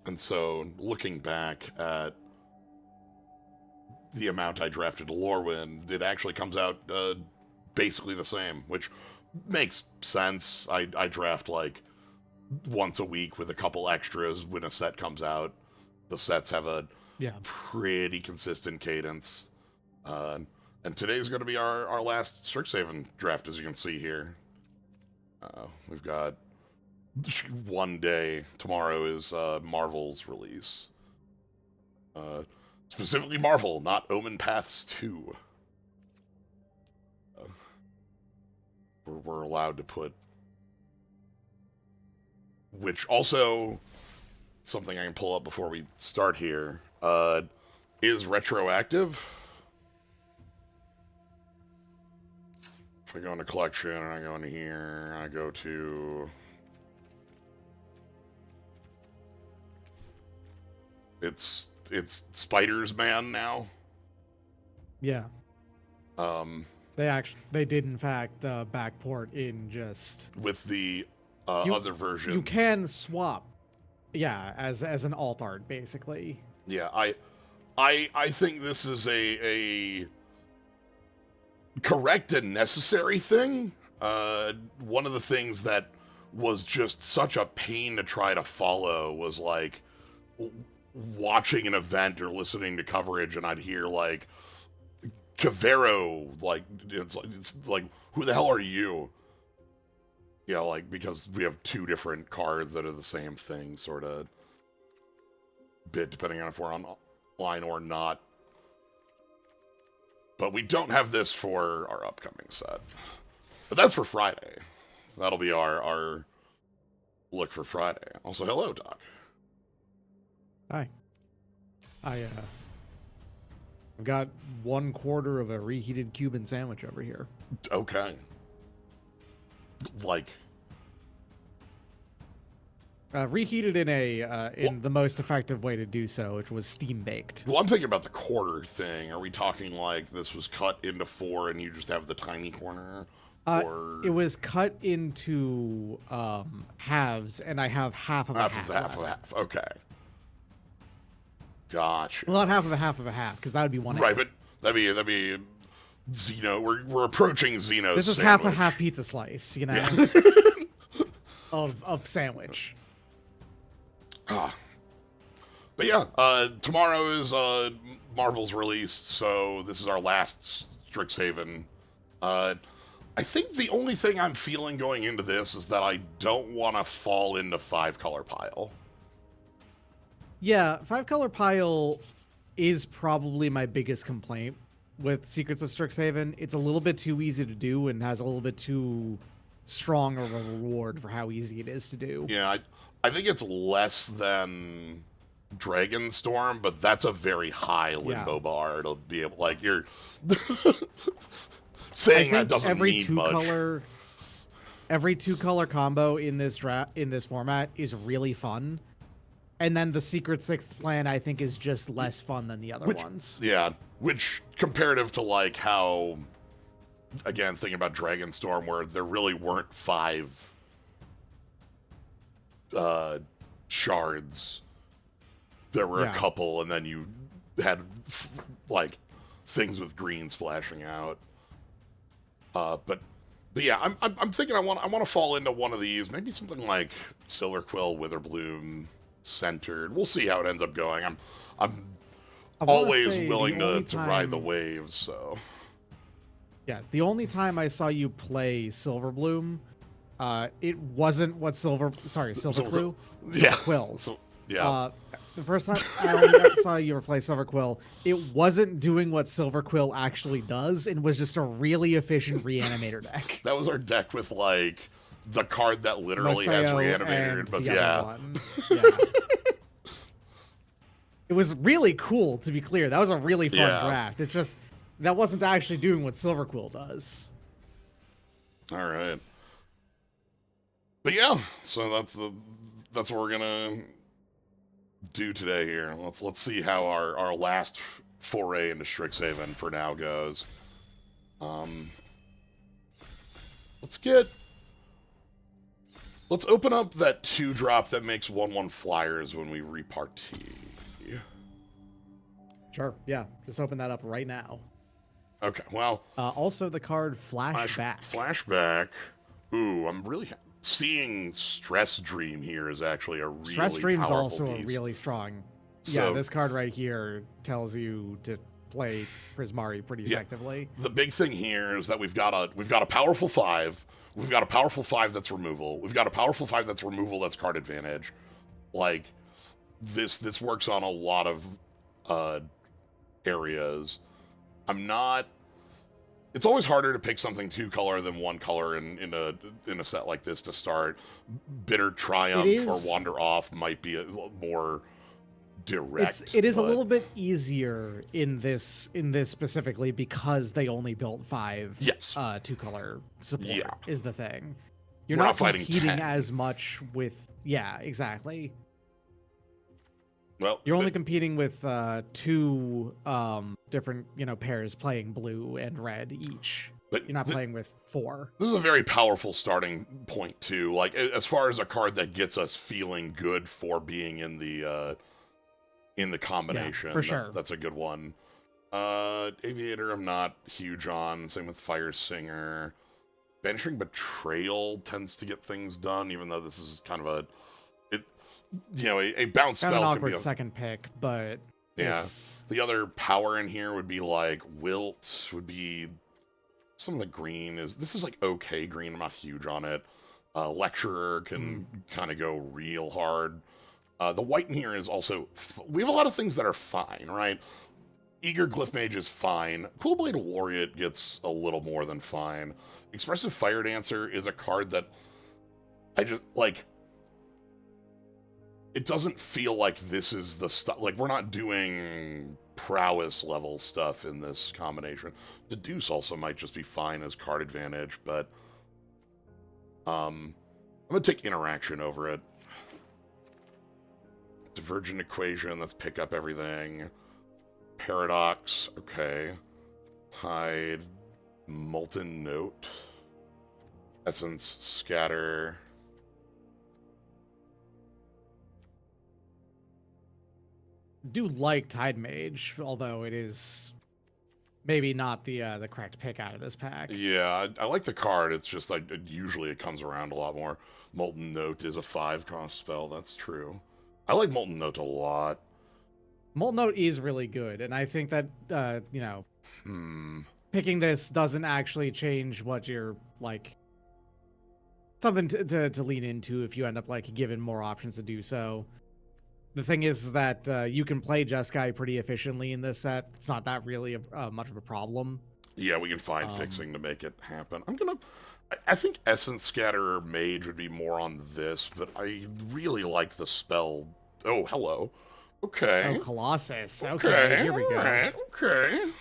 And so, looking back at the amount I drafted to Lorwyn, it actually comes out basically the same, which makes sense. I draft like once a week with a couple extras when a set comes out. The sets have a pretty consistent cadence. And today's going to be our last Strixhaven draft, as you can see here. We've got one day. Tomorrow is Marvel's release. Specifically Marvel, not Omen Paths 2. We're allowed to put... Which also, something I can pull up before we start here, is retroactive. If I go into collection and I go into here, I go to... It's Spider's Man now. Yeah. They did in fact backport in just with the other versions. You can swap, as an alt art basically. Yeah, I think this is a correct and necessary thing. One of the things that was just such a pain to try to follow was like watching an event or listening to coverage, and I'd hear like Cavero, like it's like who the hell are you? You know, like because we have two different cards that are the same thing, sort of bit depending on if we're online or not. But we don't have this for our upcoming set. But that's for Friday. That'll be our look for Friday. Also, hello, Doc. Hi. I've got 1/4 of a reheated Cuban sandwich over here. Okay. Like... reheated in the most effective way to do so, which was steam baked. Well, I'm thinking about the quarter thing. Are we talking like this was cut into 4 and you just have the tiny corner? Or it was cut into halves, and I have half of a half. Half of a half. Okay. Gotcha. Well, not half of a half, because that would be one. Right, half. but that'd be Xeno. We're approaching Xeno's. This is sandwich. half a half pizza slice, Yeah. of sandwich. But yeah, tomorrow is Marvel's release, so this is our last Strixhaven. I think the only thing I'm feeling going into this is that I don't want to fall into 5-color pile. Yeah, 5-color pile is probably my biggest complaint with Secrets of Strixhaven. It's a little bit too easy to do and has a little bit too strong of a reward for how easy it is to do. Yeah, I think it's less than Dragonstorm, but that's a very high limbo bar. It'll be able, like, you're saying that doesn't mean much. Every 2-color combo in this format is really fun. And then the Secret Sixth plan, I think, is just less fun than the other ones. Yeah, which, comparative to, like, how, again, thinking about Dragonstorm, where there really weren't 5 shards. There were a couple, and then you had, like, things with green splashing out. But yeah, I'm thinking I want to fall into one of these. Maybe something like Silverquill, Witherbloom, centered. We'll see how it ends up going. I'm always willing to ride the waves, so. Yeah, the only time I saw you play Silverbloom, it wasn't what Silverquill. Yeah. Quill. So, yeah. The first time I saw you play Silverquill, it wasn't doing what Silverquill actually does, and was just a really efficient reanimator deck. That was our deck with, like, the card that literally has reanimator, but yeah. It was really cool, to be clear. That was a really fun draft. It's just that wasn't actually doing what Silverquill does. All right. But yeah, so that's what we're gonna do today here. Let's see how our last foray into Strixhaven for now goes. Let's get Let's open up that 2-drop that makes 1/1 flyers when we repartee. Sure. Yeah. Just open that up right now. Okay, well... Also, the card Flashback. Flashback. Ooh, I'm really... Seeing Stress Dream here is actually a really Stress Dream's powerful also piece. a really strong... So, yeah, this card right here tells you to play Prismari pretty effectively. The big thing here is that we've got a powerful 5. We've got a powerful 5 that's removal. We've got a powerful 5 that's removal that's card advantage. Like, this works on a lot of areas. It's always harder to pick something 2-color than 1-color in a set like this to start. Bitter Triumph or Wander Off might be a more direct. It is a little bit easier in this specifically because they only built 5 2-color support is the thing. You're not competing as much with exactly. Well, you're only competing with 2 different pairs playing blue and red each. But you're not playing with 4. This is a very powerful starting point too. Like as far as a card that gets us feeling good for being in the combination. Yeah, for sure. That's a good one. Aviator I'm not huge on. Same with Fire Singer. Banishing Betrayal tends to get things done, even though this is kind of a bounce spell. An can awkward be second pick, but the other power in here would be like Wilt, would be some of the green this is like okay green. I'm not huge on it. Lecturer can kind of go real hard. The white in here is also we have a lot of things that are fine, right? Eager Glyph Mage is fine. Coolblade Laureate gets a little more than fine. Expressive Fire Dancer is a card that I just like. It doesn't feel like this is the stuff. Like, we're not doing prowess level stuff in this combination. Deduce also might just be fine as card advantage, but I'm gonna take Interaction over it. Divergent Equation, let's pick up everything. Paradox, okay. Tide, Molten Note, Essence, Scatter. Do like Tide Mage, although it is maybe not the correct pick out of this pack. Yeah, I like the card. It's just like usually it comes around a lot more. Molten Note is a 5-cost spell. That's true. I like Molten Note a lot. Molten Note is really good, and I think that picking this doesn't actually change what you're like. Something to lean into if you end up like given more options to do so. The thing is that you can play Jeskai pretty efficiently in this set. It's not that really much of a problem. Yeah, we can find fixing to make it happen. I think Essence Scatter or Mage would be more on this, but I really like the spell. Oh, hello. Okay. Oh, Colossus. Okay, here we go. Right, okay.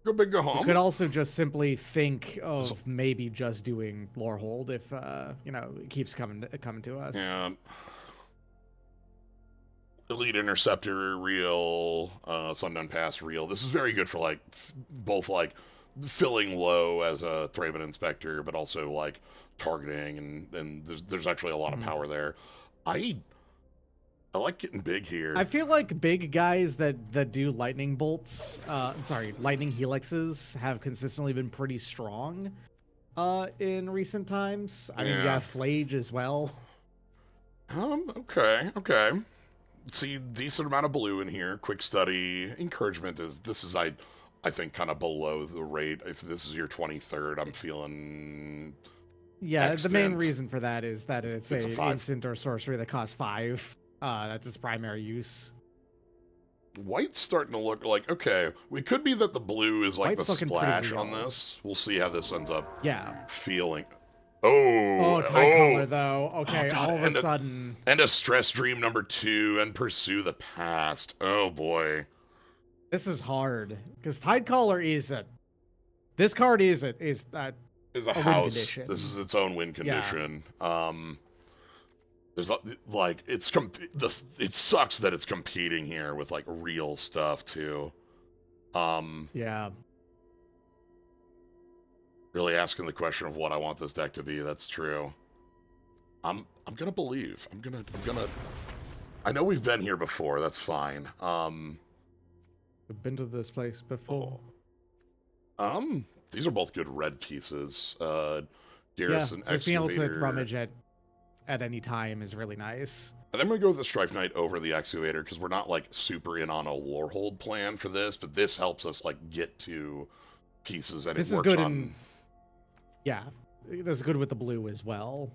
Go big, go home. You could also just simply think of maybe just doing Lorehold if it keeps coming to us. Yeah. Elite Interceptor, real. Sundown Pass, real. This is very good for like both like filling low as a Thraben Inspector, but also like targeting and there's actually a lot of power there. I like getting big here. I feel like big guys that do lightning bolts, lightning helixes have consistently been pretty strong in recent times. I mean, you have Flage as well. Okay. See, decent amount of blue in here. Quick Study. Encouragement is I think kind of below the rate. If this is your 23rd, I'm feeling the main reason for that is that it's a instant or sorcery that costs 5. That's its primary use. White's starting to look like, okay, we could be that the blue is like White's the splash on this. We'll see how this ends up feeling. Oh, Color though. Okay, all of a sudden. And a Stress Dream number 2 and Pursue the Past. Oh boy. This is hard because Tidecaller this card is a house. This is its own win condition. Yeah. There's like it sucks that it's competing here with like real stuff too. Yeah. Really asking the question of what I want this deck to be. That's true. I'm gonna believe. I'm gonna. I know we've been here before. That's fine. We've been to this place before. These are both good red pieces. Just Garrison being able Excavator. to rummage at any time is really nice. And I'm gonna go with the Strife Knight over the Excavator because we're not like super in on a Lorehold plan for this, but this helps us like get to pieces and This it is works good on. Yeah, this is good with the blue as well.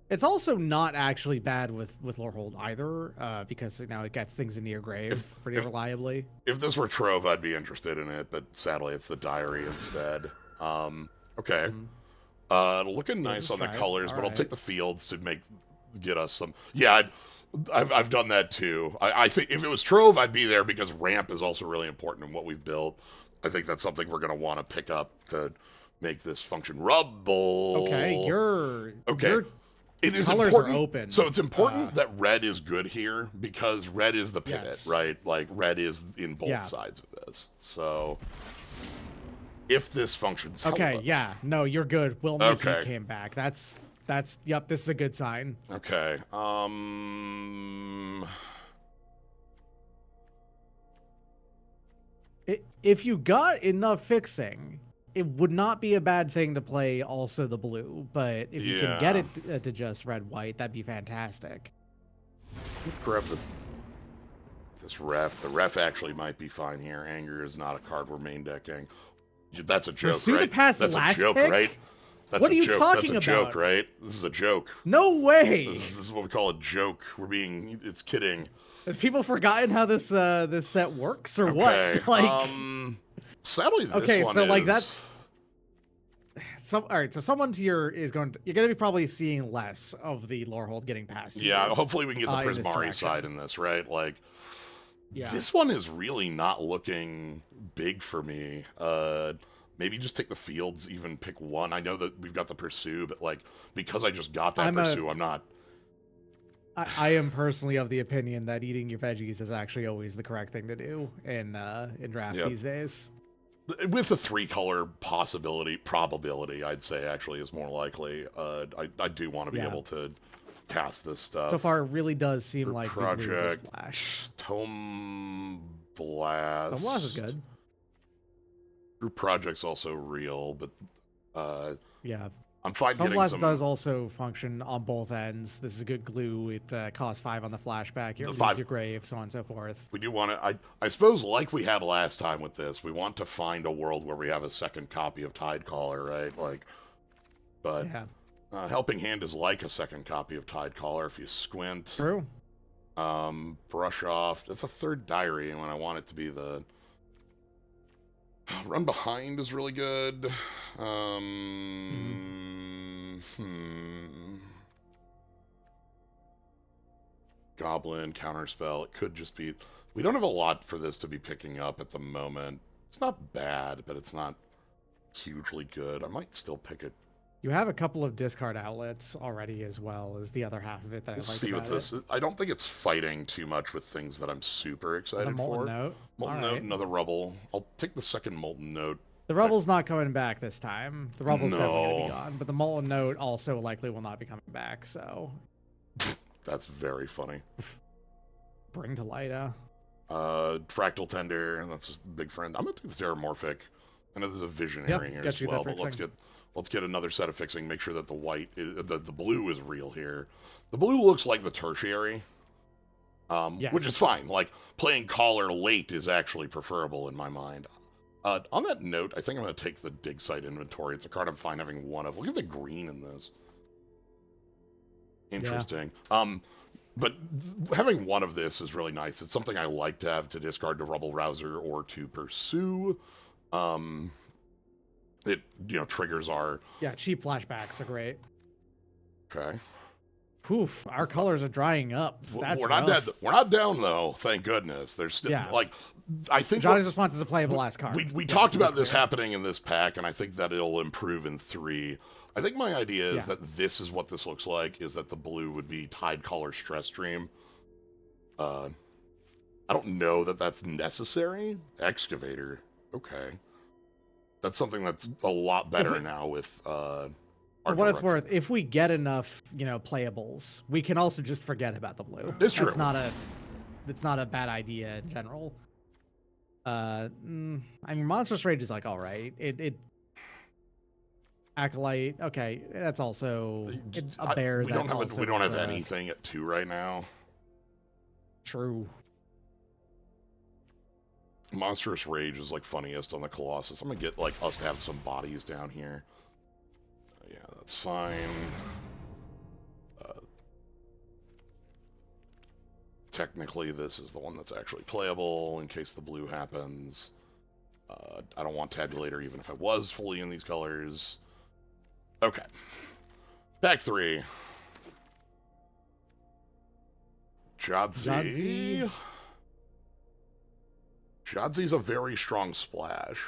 It's also not actually bad with Lorehold either, because now it gets things into your grave pretty reliably. If this were Trove, I'd be interested in it, but sadly it's the Diary instead. Okay. Looking nice on the colors, but I'll take the fields to get us some. Yeah, I've done that too. I think if it was Trove, I'd be there because ramp is also really important in what we've built. I think that's something we're gonna want to pick up to make this function. Rubble. Okay, your It is colors important. are open. So it's important that red is good here because red is the pivot, right? Like red is in both sides of this. So if this functions, okay, no, you're good. Will Mickey came back. That's yep. This is a good sign. Okay. If you got enough fixing, it would not be a bad thing to play also the blue. But if you can get it to just red white, that'd be fantastic. Grab this ref. The ref actually might be fine here. Anger is not a card we're main decking. That's a joke, right? That's a joke, right? That's what are you talking That's a about? joke, right? This is a joke. No way. This is what we call a joke. It's kidding. Have people forgotten how this set works or what? Like, sadly, this one so is... like that's all right. So someone to you're going to be probably seeing less of the Lorehold getting past. Yeah, hopefully we can get the Prismari side in this, right? Like, this one is really not looking big for me. Maybe just take the fields, even pick one. I know that we've got the Pursue, but like, because I just got that Pursue, I'm not... I am personally of the opinion that eating your veggies is actually always the correct thing to do in draft these days. With the 3-color probability, I'd say actually is more likely. I do want to be able to cast this stuff. So far, it really does seem like Project Splash. Tome Blast. Tome Blast is good. Group Project's also real, but yeah. I'm fine Tome getting Blast some... does also function on both ends. This is a good glue. It costs 5 on the flashback. It leaves your grave, so on and so forth. We do want to... I suppose, like we had last time with this, we want to find a world where we have a second copy of Tidecaller, right? Like, but Helping Hand is like a second copy of Tidecaller if you squint. True. Brush Off. It's a third diary when I want it to be the... Run Behind is really good. Goblin, Counterspell. It could just be... We don't have a lot for this to be picking up at the moment. It's not bad, but it's not hugely good. I might still pick it. You have a couple of discard outlets already as well as the other half of it that I like see about what this is. I don't think it's fighting too much with things that I'm super excited for. Molten Note, another Rubble. I'll take the second Molten Note. The Rubble's not coming back this time. The Rubble's definitely going to be gone. But the Molten Note also likely will not be coming back, so... That's very funny. Bring to Lyta. Fractal Tender, that's just a big friend. I'm going to take the Terramorphic. I know there's a Visionary here as well, but let's get another set of fixing, make sure that the white, the blue is real here. The blue looks like the Tertiary, which is fine. Like, playing Caller late is actually preferable in my mind. On that note, I think I'm going to take the Dig Site Inventory. It's a card I'm fine having one of. Look at the green in this. Interesting. But having one of this is really nice. It's something I like to have to discard to Rubble Rouser or to Pursue. It, triggers our... Yeah, cheap flashbacks are great. Okay. Poof, our colors are drying up. That's we're not dead. We're not down, though, thank goodness. There's still, I think... Johnny's Response is a playable last card. We talked about this happening in this pack, and I think that it'll improve in 3. I think my idea is that this is what this looks like, is that the blue would be Tidecaller Stress Stream. I don't know that that's necessary. Excavator. Okay. That's something that's a lot better now with For what it's worth, if we get enough, playables, we can also just forget about the blue. It's true. It's not a bad idea in general. I mean, Monstrous Rage is like all right. It Acolyte, okay, that's also a bear. We don't have anything at 2 right now. True. Monstrous Rage is like funniest on the Colossus. I'm gonna get like us to have some bodies down here. Yeah, that's fine. Technically, this is the one that's actually playable in case the blue happens. I don't want Tabulator even if I was fully in these colors. Okay. Pack 3. Jadzi. Jadzi's a very strong splash.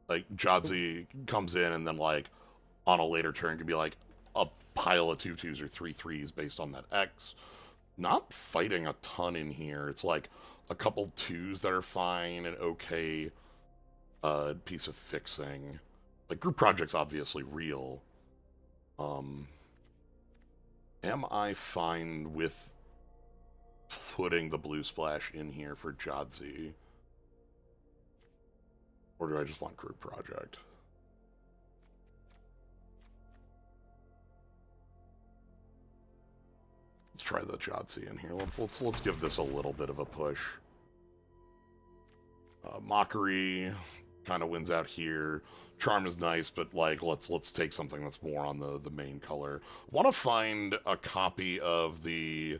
Like, Jadzi comes in and then, like, on a later turn can be, like, a pile of 2/2s or 3/3s based on that X. Not fighting a ton in here. It's, like, a couple 2s that are fine and okay piece of fixing. Like, Group Project's obviously real. Am I fine with putting the blue splash in here for Jadzi? Or do I just want Group Project? Let's try the Jadzi in here. Let's give this a little bit of a push. Mockery kind of wins out here. Charm is nice, but like let's take something that's more on the main color. Want to find a copy of the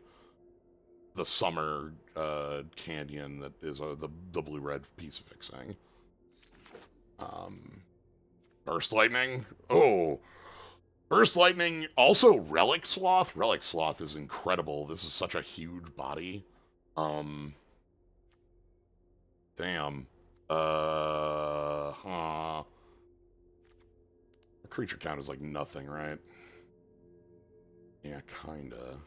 Summer Canyon that is the blue-red piece of fixing. Burst Lightning. Oh, Burst Lightning. Also Relic Sloth. Relic Sloth is incredible. This is such a huge body. Damn. Creature count is like nothing, right? Yeah, kinda.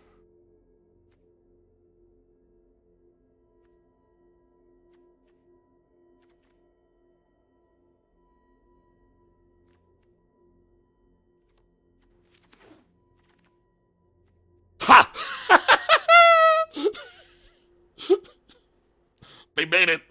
Ha! They made it.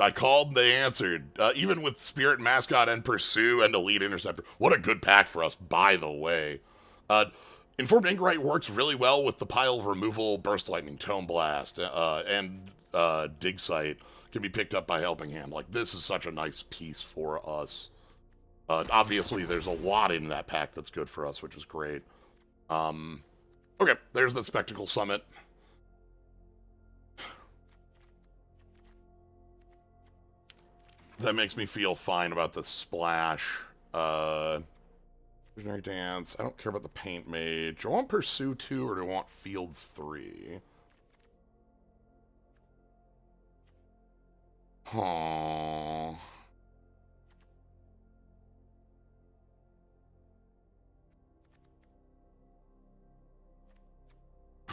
I called, they answered. Even with Spirit Mascot and Pursue and Elite Interceptor. What a good pack for us, by the way. Informed Anchorite works really well with the pile of removal, Burst Lightning, Tome Blast, and Dig Site can be picked up by Helping Hand. Like, this is such a nice piece for us. Obviously, there's a lot in that pack that's good for us, which is great. Okay, there's the Spectacle Summit. That makes me feel fine about the splash. Visionary Dance. I don't care about the Paint Mage. Do I want Pursue 2 or do I want Fields 3? Aww.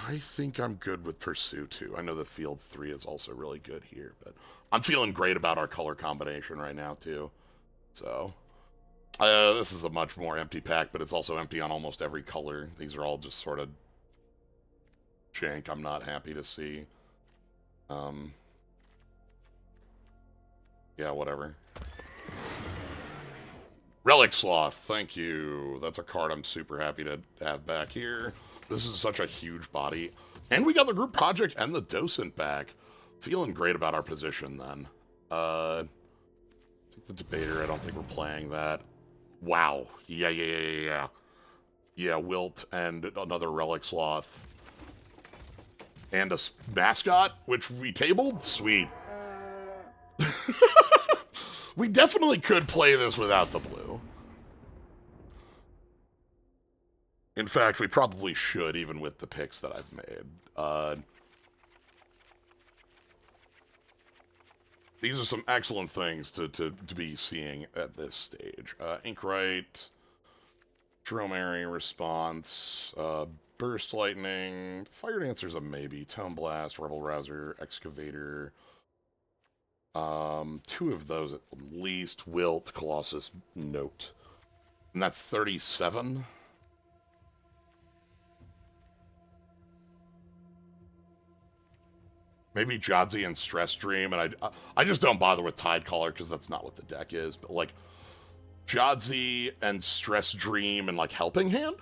I think I'm good with Pursue 2. I know the Fields 3 is also really good here, but I'm feeling great about our color combination right now, too. So, this is a much more empty pack, but it's also empty on almost every color. These are all just sort of jank I'm not happy to see. Yeah, whatever. Relic Sloth, thank you. That's a card I'm super happy to have back here. This is such a huge body. And we got the Group Project and the Docent back. Feeling great about our position, then. Take the Debater. I don't think we're playing that. Wow. Yeah. Yeah, Wilt and another Relic Sloth. And a Mascot, which we tabled? Sweet. We definitely could play this without the blue. In fact, we probably should, even with the picks that I've made. These are some excellent things to be seeing at this stage. Inkwright, Dromary Response, Burst Lightning, Fire Dancer's a maybe, Tome Blast, Rebel Rouser, Excavator, Two of those at least. Wilt, Colossus, Note. And that's 37. Maybe Jadzi and Stress Dream, and I just don't bother with Tidecaller because that's not what the deck is. But like Jadzi and Stress Dream and like Helping Hand.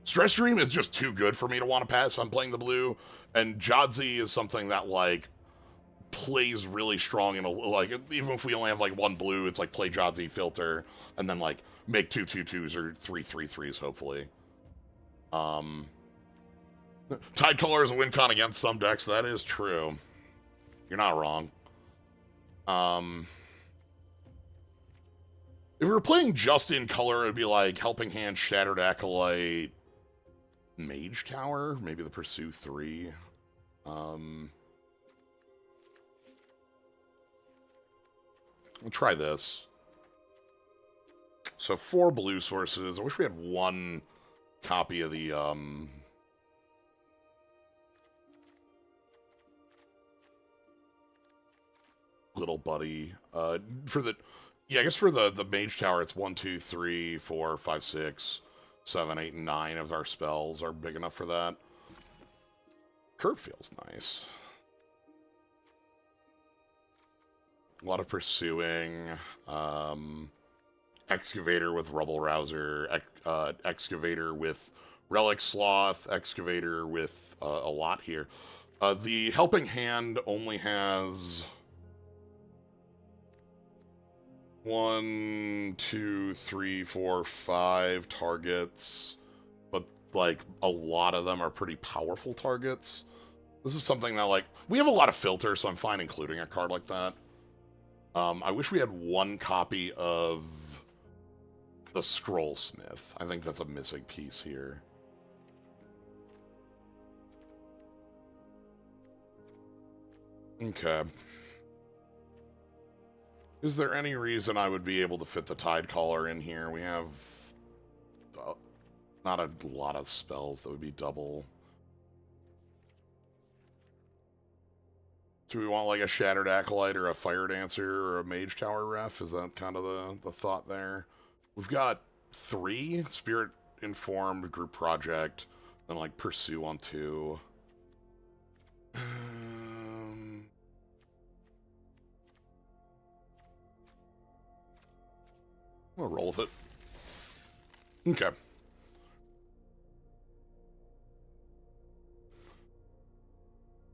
Stress Dream is just too good for me to want to pass if I'm playing the blue, and Jadzi is something that like plays really strong in a like even if we only have like one blue, it's like play Jadzi, filter, and then like make 2/2/2s or 3/3/3s hopefully. Tidecaller is a win con against some decks. That is true. You're not wrong. If we were playing just in color, it'd be like Helping Hand, Shattered Acolyte, Mage Tower, maybe the Pursue 3. We'll try this. So 4 blue sources. I wish we had one copy of the little buddy. For the I guess for the Mage Tower it's 1, 2, 3, 4, 5, 6, 7, 8, and 9 of our spells are big enough for that. Curve feels nice. A lot of pursuing. Excavator with Rubble Rouser, Excavator with Relic Sloth, Excavator with a lot here. The Helping Hand only has 1, 2, 3, 4, 5 targets, but like a lot of them are pretty powerful targets. This is something that like we have a lot of filters, so I'm fine including a card like that. I wish we had one copy of the Scrollsmith. I think that's a missing piece here. Okay. Is there any reason I would be able to fit the Tidecaller in here? We have not a lot of spells that would be double. Do we want like a Shattered Acolyte or a Fire Dancer or a Mage Tower ref? Is that kind of the thought there? We've got 3 Spirit Informed, Group Project, then like Pursue on 2. I'm gonna roll with it. Okay.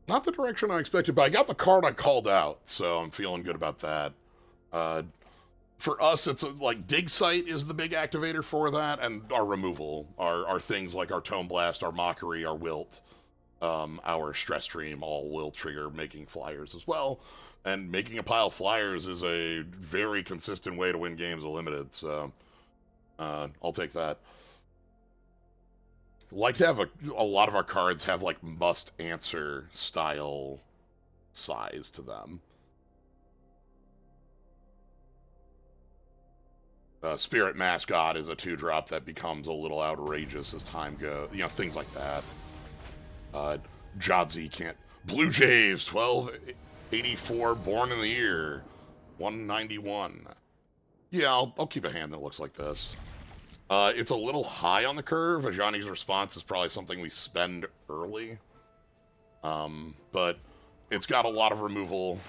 Not the direction I expected, but I got the card I called out, so I'm feeling good about that. For us, it's like Dig Site is the big activator for that, and our removal are things like our Tome Blast, our Mockery, our Wilt, our Stress Stream, all will trigger making flyers as well. And making a pile of flyers is a very consistent way to win games of Limited, so I'll take that. Like to have a lot of our cards have like must-answer style size to them. Spirit Mascot is a 2-drop that becomes a little outrageous as time goes. You know, things like that. Jadzi can't... Blue Jays, 1284, born in the year. 191. Yeah, I'll keep a hand that looks like this. It's a little high on the curve. Ajani's Response is probably something we spend early. But it's got a lot of removal.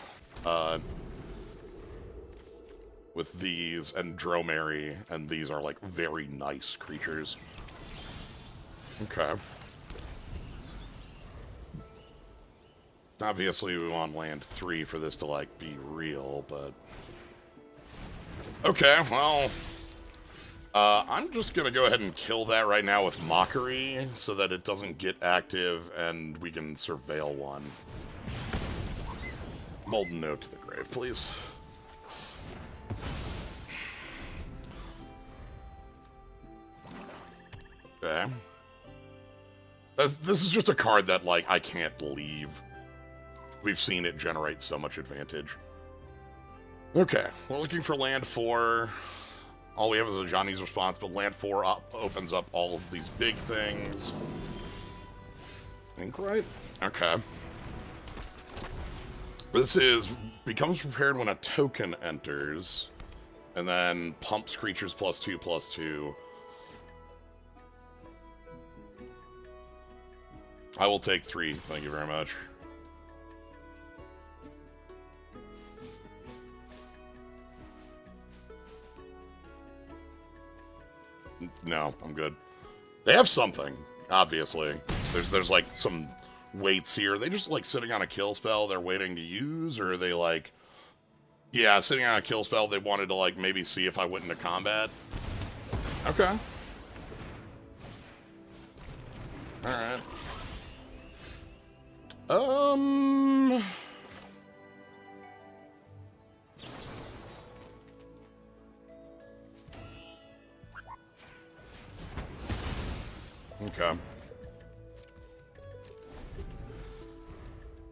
With these and Dromary, and these are like very nice creatures. Okay. Obviously we want land 3 for this to like be real, but okay, well, I'm just gonna go ahead and kill that right now with Mockery so that it doesn't get active and we can surveil one. Molten Note to the grave, please. Okay. This is just a card that, like, I can't leave. We've seen it generate so much advantage. Okay, we're looking for land 4. All we have is a Johnny's Response, but land 4 opens up all of these big things. Ink right? Okay. This is becomes prepared when a token enters, and then pumps creatures +2/+2. I will take 3, thank you very much. No, I'm good. They have something, obviously. There's like some weights here. Are they just like sitting on a kill spell they're waiting to use, or are they like, yeah, sitting on a kill spell they wanted to like maybe see if I went into combat? Okay. Alright. Okay.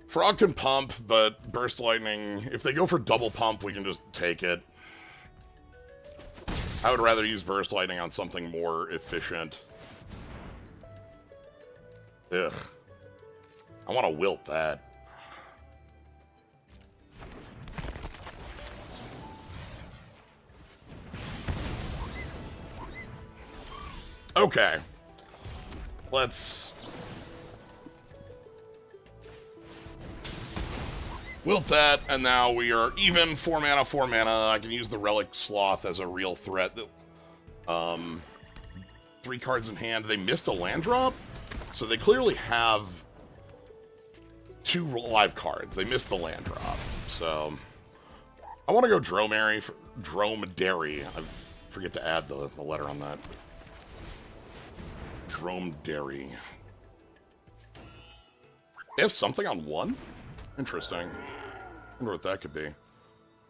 Frog can pump, but Burst Lightning, if they go for double pump, we can just take it. I would rather use Burst Lightning on something more efficient. Ugh. I want to wilt that. Okay. Let's wilt that, and now we are even. 4 mana, 4 mana. I can use the Relic Sloth as a real threat. 3 cards in hand. They missed a land drop, so they clearly have 2 live cards. They missed the land drop, so I want to go Dromedary. I forget to add the letter on that. Dromedary. They have something on 1? Interesting. I wonder what that could be.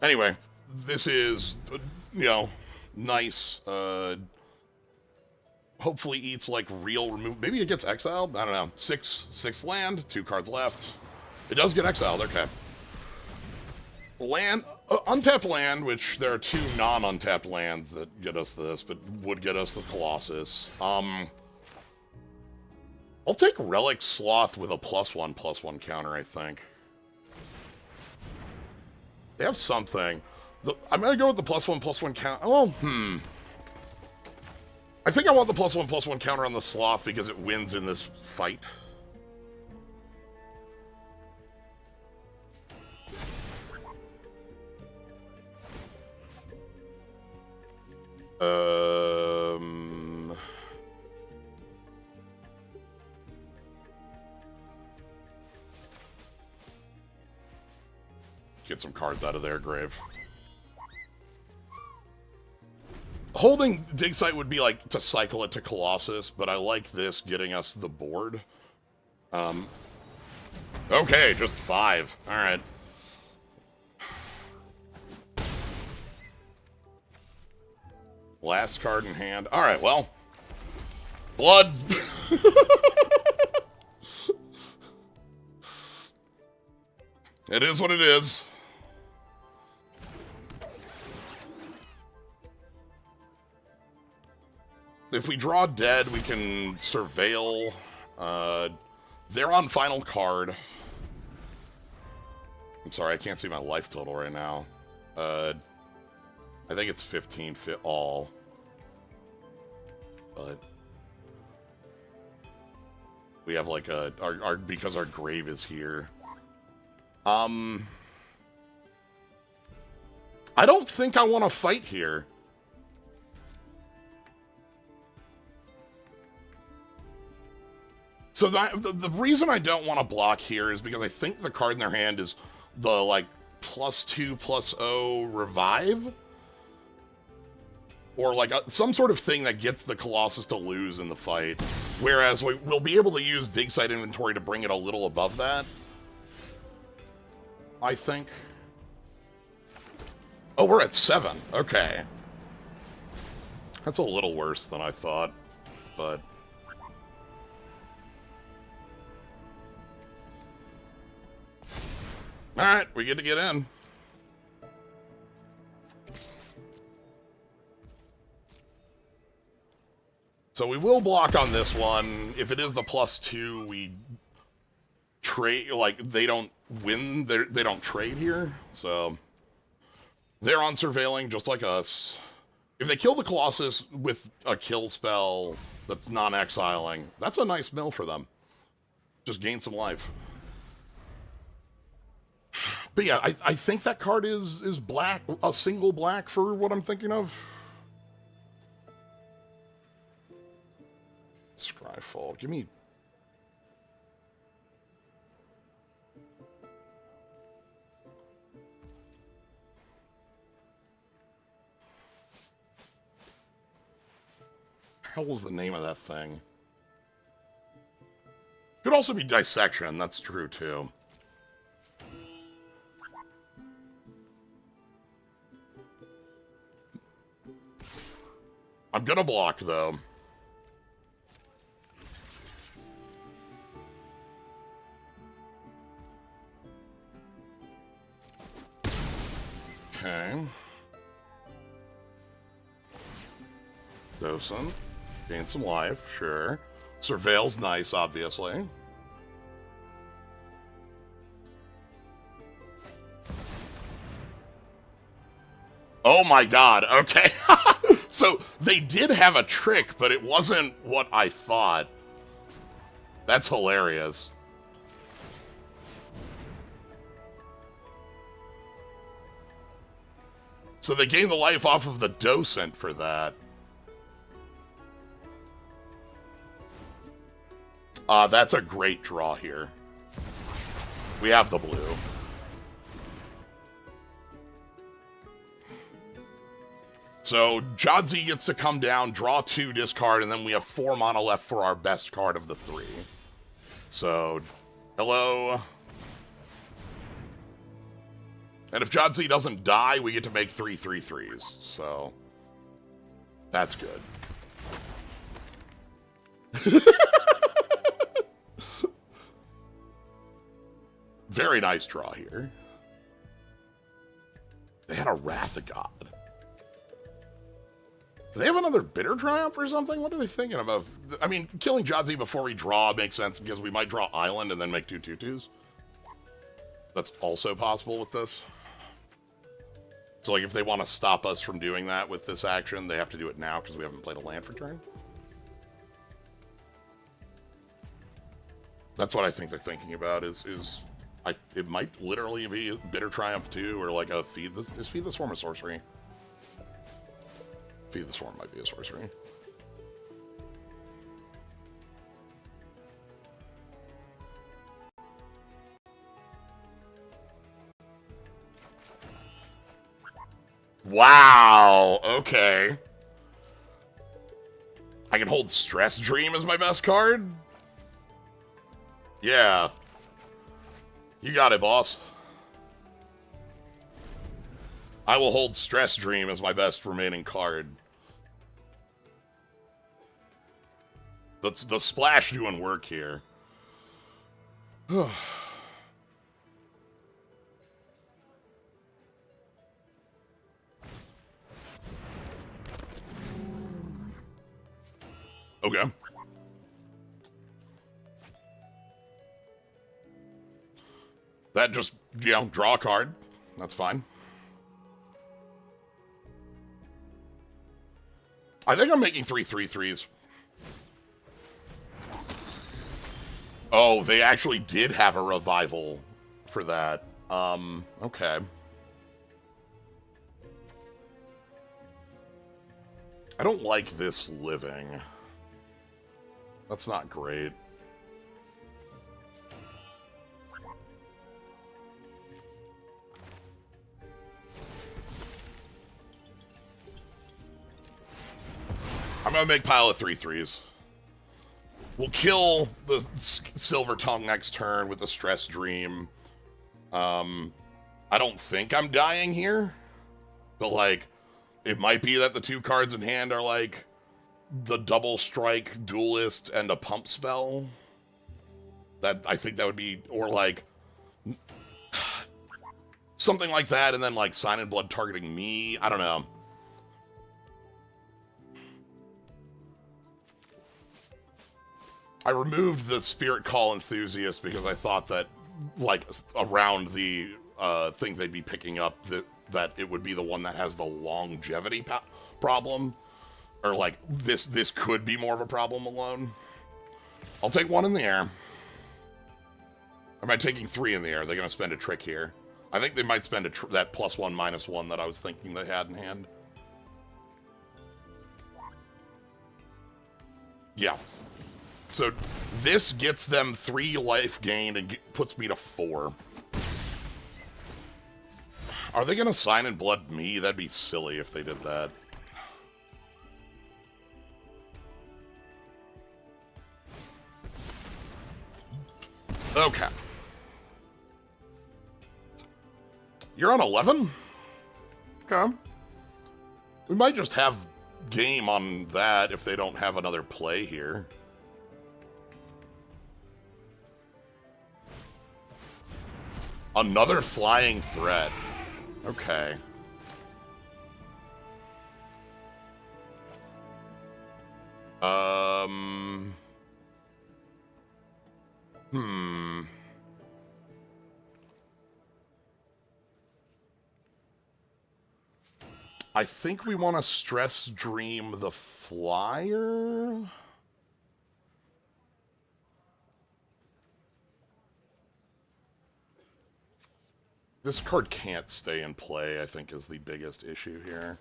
Anyway, this is, you know, nice. Hopefully eats, like, real remove. Maybe it gets exiled? I don't know. 6 land, 2 cards left. It does get exiled, okay. Land, untapped land, which there are 2 non-untapped lands that get us this, but would get us the Colossus. I'll take Relic Sloth with a +1/+1 counter, I think. They have something. I'm gonna go with the +1/+1 counter. Oh, I think I want the +1/+1 counter on the Sloth because it wins in this fight. Get some cards out of their grave. Holding Dig Site would be like to cycle it to Colossus, but I like this getting us the board. Okay, just 5. Alright. Last card in hand. Alright, well. Blood! It is what it is. If we draw dead, we can surveil. They're on final card. I'm sorry, I can't see my life total right now. I think it's 15 fit all. But we have like our because our grave is here. I don't think I want to fight here. So the reason I don't want to block here is because I think the card in their hand is the, like, +2/+0 revive? Or, like, some sort of thing that gets the Colossus to lose in the fight. Whereas we'll be able to use Dig Site Inventory to bring it a little above that. I think. Oh, we're at 7. Okay. That's a little worse than I thought, but... Alright, we get to get in. So we will block on this one. If it is the +2, we trade, like, they don't win, they don't trade here, so they're on surveilling just like us. If they kill the Colossus with a kill spell that's non-exiling, that's a nice mill for them. Just gain some life. But yeah, I think that card is black, a single black for what I'm thinking of. Scryfall, give me... Hell was the name of that thing? Could also be Dissection, that's true too. I'm gonna block, though. Okay. Docent. Gain some life, sure. Surveil's nice, obviously. Oh my god, okay. So, they did have a trick, but it wasn't what I thought. That's hilarious. So they gained the life off of the docent for that. That's a great draw here. We have the blue. So, Jadzi gets to come down, draw 2, discard, and then we have 4 mana left for our best card of the 3. So, hello. And if Jadzi doesn't die, we get to make 3 3/3s. So, that's good. Very nice draw here. They had a Wrath of God. Do they have another Bitter Triumph or something? What are they thinking about? I mean, killing Jadzi before we draw makes sense because we might draw Island and then make 2 2/2s. That's also possible with this. So, like, if they want to stop us from doing that with this action, they have to do it now because we haven't played a land for turn. That's what I think they're thinking about it might literally be a Bitter Triumph 2 or like a Feed the Swarm a sorcery? Feed the Swarm might be a sorcery. Wow, okay. I can hold Stress Dream as my best card? Yeah. You got it, boss. I will hold Stress Dream as my best remaining card. That's the splash doing work here. Okay. That just, you know, draw a card. That's fine. I think I'm making 3 3/3s. Oh, they actually did have a revival for that. Okay. I don't like this living. That's not great. I'm gonna make pile of 3 3s. We'll kill the Silver Tongue next turn with a Stress Dream. I don't think I'm dying here. But, like, it might be that the 2 cards in hand are, like, the Double Strike Duelist and a Pump Spell. That, I think that would be, or, like, something like that, and then, like, Sign in Blood targeting me. I don't know. I removed the Spirit Call Enthusiast because I thought that, like, around the things they'd be picking up, that it would be the one that has the longevity problem. Or, like, this could be more of a problem alone. I'll take 1 in the air. Or am I taking 3 in the air? They're going to spend a trick here. I think they might spend that +1, -1 that I was thinking they had in hand. Yeah. So this gets them 3 life gained and puts me to 4. Are they going to sign in blood me? That'd be silly if they did that. Okay. You're on 11? Okay. We might just have game on that if they don't have another play here. Another flying threat. Okay. I think we want to stress dream the flyer. This card can't stay in play, I think, is the biggest issue here.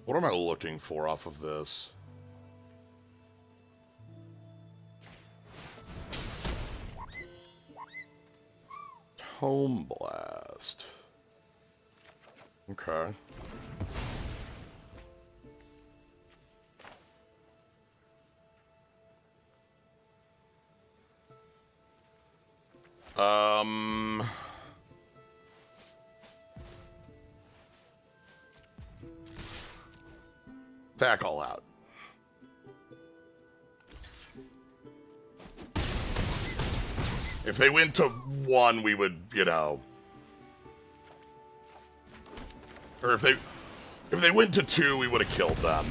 What am I looking for off of this? Home Blast. Okay. Attack all out. If they went to 1, we would, you know. Or if they went to 2, we would have killed them.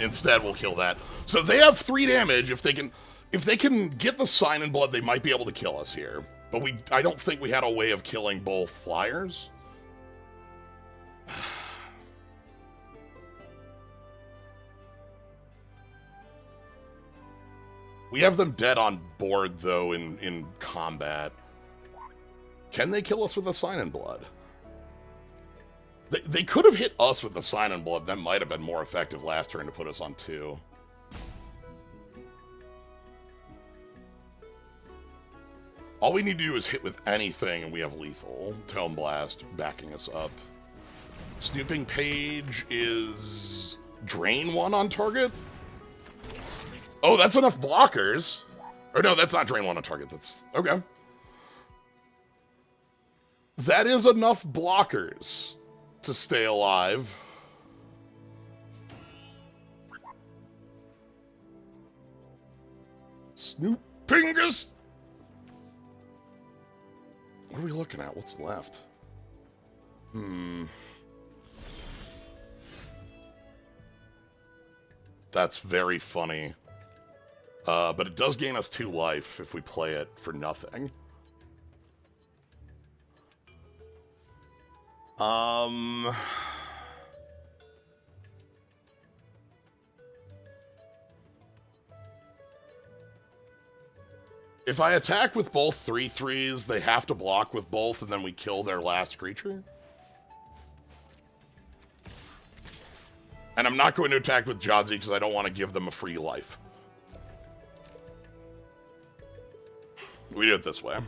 Instead, we'll kill that. So they have 3 damage. If they can get the sign in blood, they might be able to kill us here. But I don't think we had a way of killing both flyers. We have them dead on board, though, in combat. Can they kill us with a sign in blood? They could have hit us with the sign in blood. That might have been more effective last turn to put us on 2. All we need to do is hit with anything, and we have lethal. Tome Blast backing us up. Snooping Page is drain 1 on target? Oh, that's enough blockers. Or no, that's not drain 1 on target. That's okay. That is enough blockers to stay alive. Snoopingus. What are we looking at? What's left? That's very funny. But it does gain us 2 life if we play it for nothing. If I attack with both 3/3s, they have to block with both, and then we kill their last creature? And I'm not going to attack with Jadzi because I don't want to give them a free life. We do it this way.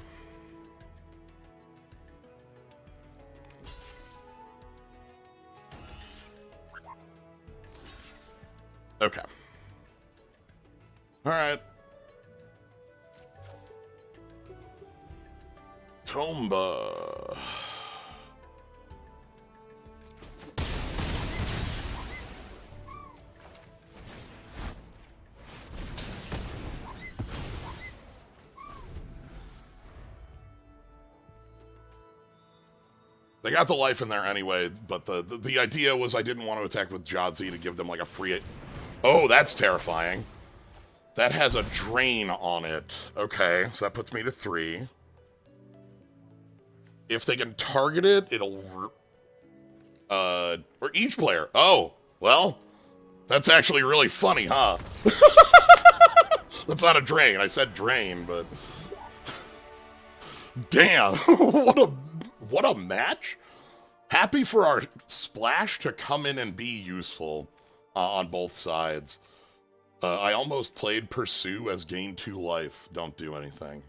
Okay. Alright. Tomba. They got the life in there anyway, but the idea was I didn't want to attack with Jadzi to give them like a free... Oh, that's terrifying. That has a drain on it. Okay, so that puts me to 3. If they can target it, it'll... or each player. Oh, well, that's actually really funny, huh? That's not a drain. I said drain, but... Damn, what a match. Happy for our splash to come in and be useful on both sides. I almost played Pursue as gain 2 life. Don't do anything.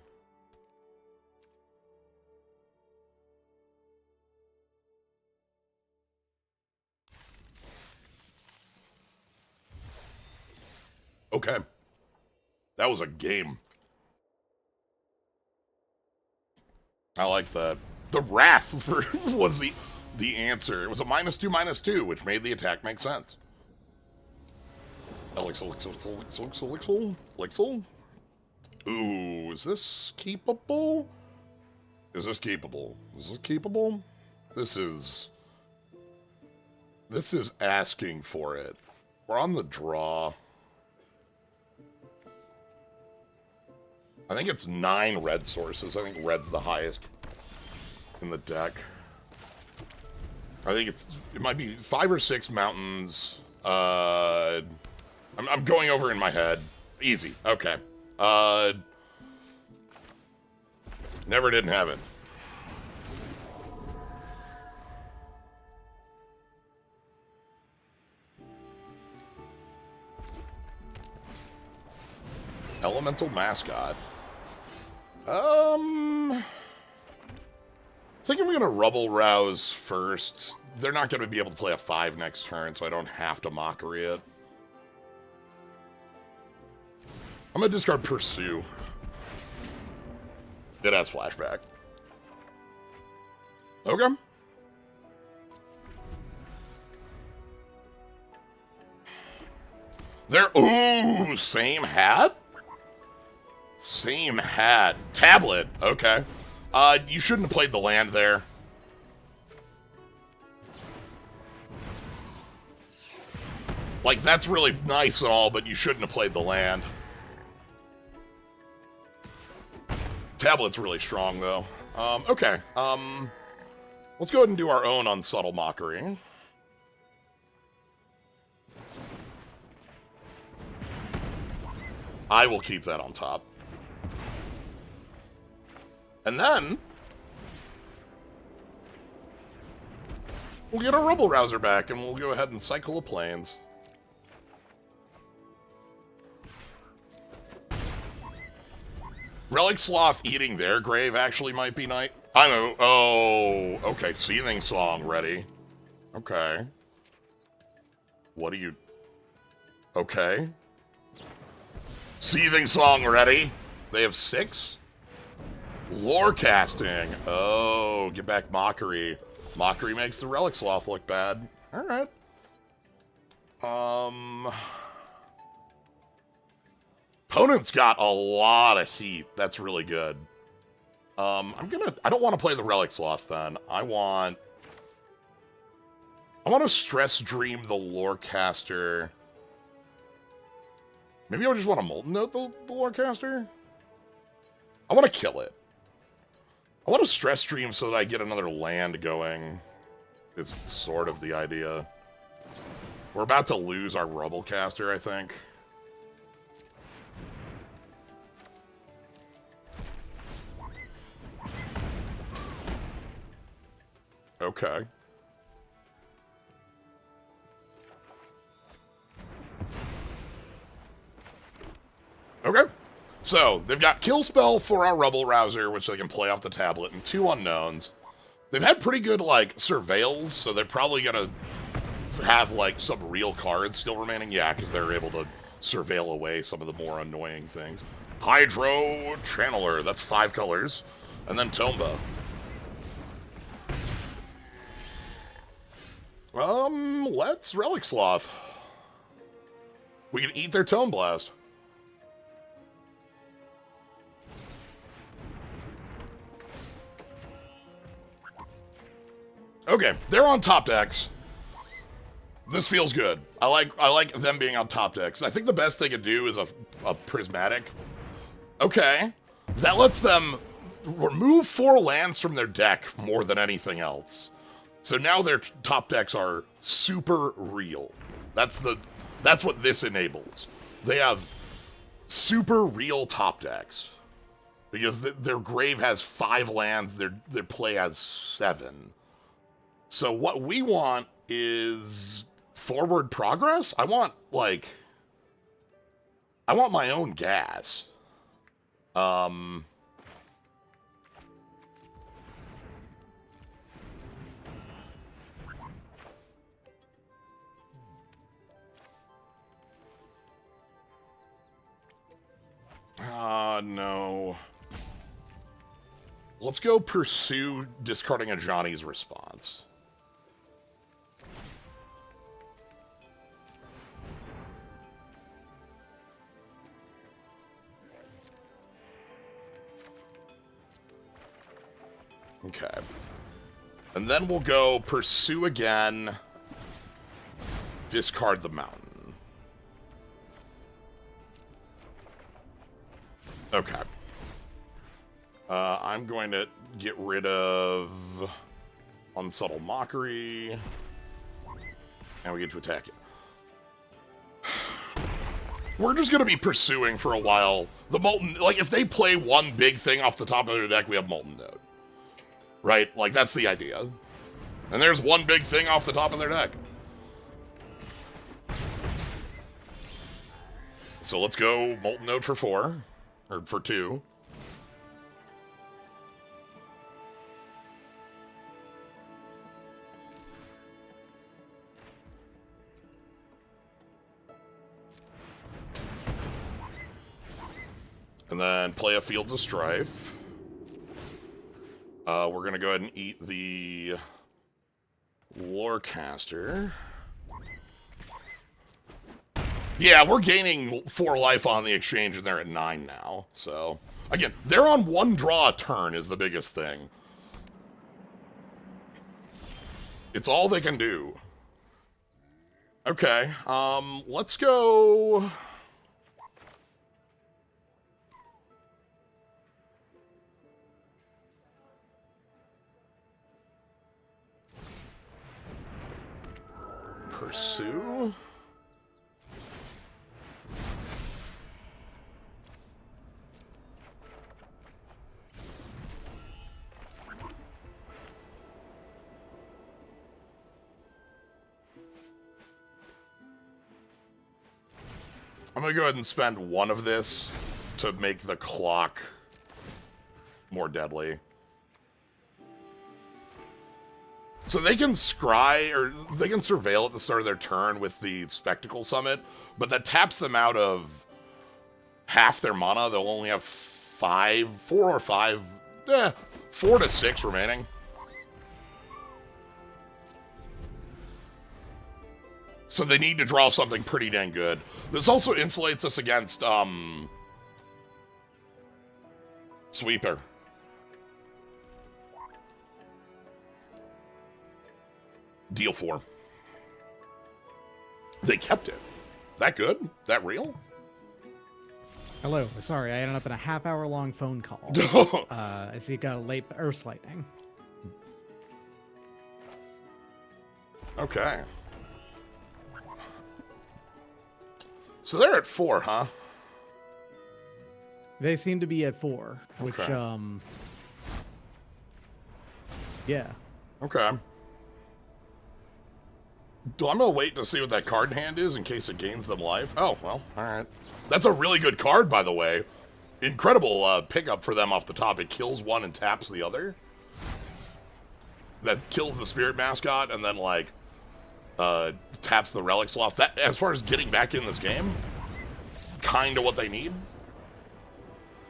Okay. That was a game. I like that. The Wrath was the answer. It was a -2/-2, which made the attack make sense. Elixir. Ooh, is this keepable? Is this keepable? Is this keepable? This is asking for it. We're on the draw. I think it's 9 red sources. I think red's the highest in the deck. I think it might be 5 or 6 mountains. I'm going over in my head. Easy. Okay. Never didn't have it. Elemental mascot. I think I'm going to Rubble Rouse first. They're not going to be able to play a 5 next turn, so I don't have to Mockery it. I'm going to discard Pursue. It has Flashback. Okay. Ooh, same hat? Same hat. Tablet, okay. You shouldn't have played the land there. Like, that's really nice and all, but you shouldn't have played the land. Tablet's really strong, though. Okay. Let's go ahead and do our own Unsubtle Mockery. I will keep that on top. And then we'll get our Rubble Rouser back, and we'll go ahead and cycle the plains. Relic Sloth eating their grave actually might be nice. I know. Oh, okay. Seething Song ready. Okay. What do you... Okay. Seething Song ready. They have 6. Lore casting. Oh, get back Mockery. Mockery makes the Relic Sloth look bad. Alright. Opponent's got a lot of heat. That's really good. I don't want to play the Relic Sloth then. I want to Stress Dream the Lorecaster. Maybe I just want to Molten Note the Lorecaster? I want to kill it. I want to Stress Dream so that I get another land going. Is sort of the idea. We're about to lose our Rubblecaster, I think. Okay. Okay. So, they've got Kill Spell for our Rubble Rouser, which they can play off the tablet, and 2 unknowns. They've had pretty good, like, Surveils, so they're probably gonna have, like, some real cards still remaining. Yeah, because they're able to surveil away some of the more annoying things. Hydro Channeler, that's 5 colors. And then Tomba. Let's Relic Sloth. We can eat their Tome Blast. Okay, they're on top decks. This feels good. I like them being on top decks. I think the best they could do is a prismatic. Okay. That lets them remove 4 lands from their deck more than anything else. So now their top decks are super real. That's what this enables. They have super real top decks. Because their grave has 5 lands, their play has 7. So what we want is forward progress. I want my own gas. No. Let's go pursue discarding a Johnny's response. Okay. And then we'll go pursue again. Discard the mountain. Okay. I'm going to get rid of Unsubtle Mockery. And we get to attack it. We're just going to be pursuing for a while. The Molten... Like, if they play one big thing off the top of their deck, we have Molten Node. Right? Like, that's the idea. And there's one big thing off the top of their deck. So let's go Molten Node for 4. Or for 2. And then play a Fields of Strife. We're going to go ahead and eat the Lorecaster. Yeah, we're gaining 4 life on the exchange, and they're at 9 now. So, again, they're on 1 draw a turn is the biggest thing. It's all they can do. Okay, let's go... Pursue? I'm gonna go ahead and spend 1 of this to make the clock more deadly. So they can scry, or they can surveil at the start of their turn with the Spectacle Summit, but that taps them out of half their mana. They'll only have 4 to 6 remaining. So they need to draw something pretty dang good. This also insulates us against, Sweeper. Deal 4. They kept it. That good? That real? Hello. Sorry, I ended up in a half-hour-long phone call. I see you got a late Earth Lightning. Okay. So they're at 4, huh? They seem to be at 4, which, Okay. Yeah. Okay. I'm gonna wait to see what that card in hand is in case it gains them life. Oh, well, alright. That's a really good card, by the way. Incredible pickup for them off the top. It kills one and taps the other. That kills the Spirit Mascot and then, like, taps the Relic Sloth. That, as far as getting back in this game, kind of what they need.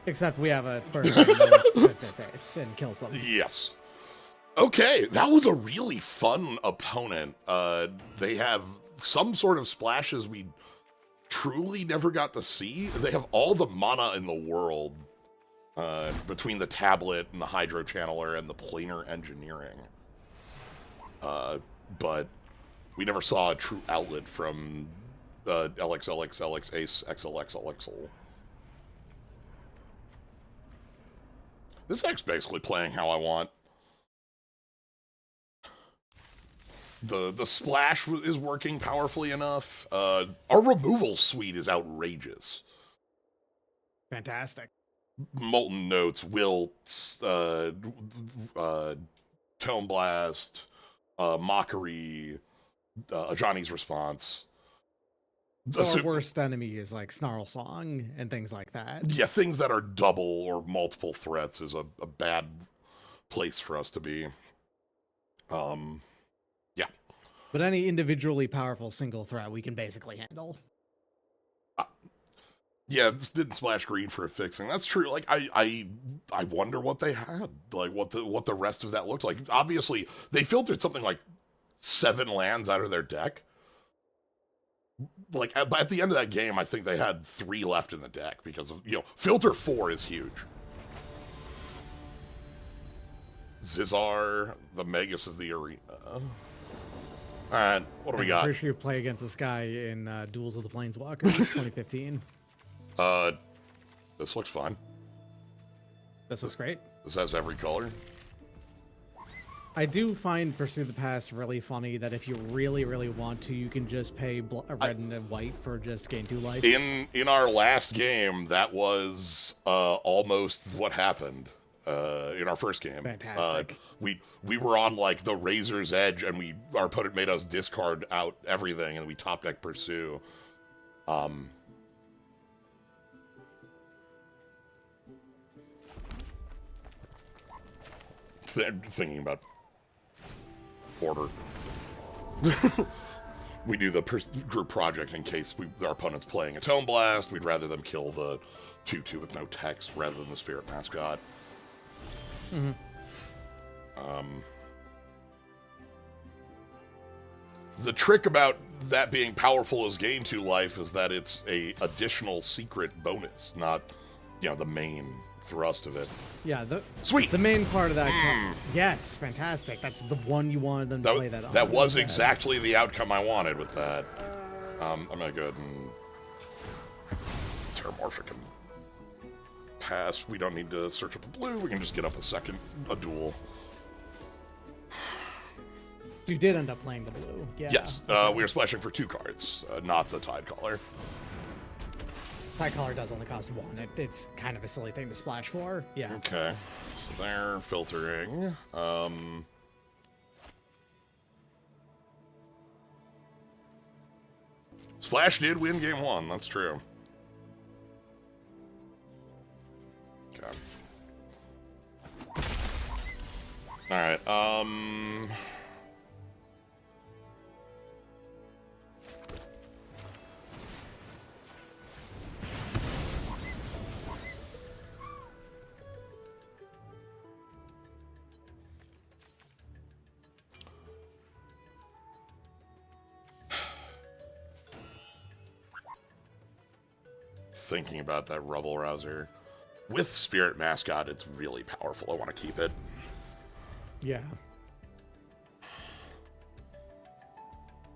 Except we have a person that knows their face and kills them. Yes. Okay, that was a really fun opponent. They have some sort of splashes we truly never got to see. They have all the mana in the world between the tablet and the Hydro Channeler and the Planar Engineering. But we never saw a true outlet from LXLX, Ace, XLXLXL. This deck's basically playing how I want. The splash is working powerfully enough. Our removal suite is outrageous. Fantastic. Molten Notes, Wilts, Tone Blast, Mockery, Johnny's Response. So our worst enemy is like Snarl Song and things like that. Yeah, things that are double or multiple threats is a bad place for us to be. Yeah. But any individually powerful single threat we can basically handle. Yeah, this didn't splash green for a fixing. That's true. Like I wonder what they had. Like what the rest of that looked like. Obviously, they filtered something like 7 lands out of their deck. Like at the end of that game, I think they had 3 left in the deck because of, filter 4 is huge. Zizar, the Magus of the Arena. All right, what do we got? I'm pretty sure you play against this guy in Duels of the Planeswalkers 2015. This looks fine. This looks great. This has every color. I do find Pursue the Past really funny that if you really, really want to, you can just pay red and white for just gain 2 life. In our last game, that was almost what happened. In our first game. Fantastic. We were on like the razor's edge, and our opponent made us discard out everything, and we top deck Pursue. Thinking about order. We do the group project in case our opponent's playing a Tone Blast. We'd rather them kill the 2/2 with no text rather than the Spirit Mascot. Mm-hmm. The trick about that being powerful as gain 2 life is that it's a additional secret bonus, not the main thrust of it. Yeah, sweet. The main part of that. Yes, fantastic. That's the one you wanted them to play that on. That was exactly the outcome I wanted with that. I'm gonna go ahead and Terramorphic and pass. We don't need to search up a blue. We can just get up a duel. You did end up playing the blue. Yeah. Yes, we were splashing for 2 cards, not the Tidecaller. Tidecaller does only cost 1. It's kind of a silly thing to splash for. Yeah. Okay, so they're filtering. Splash did win game 1. That's true. Okay. All right. Thinking about that Rubble Rouser. With Spirit Mascot, it's really powerful. I want to keep it. Yeah.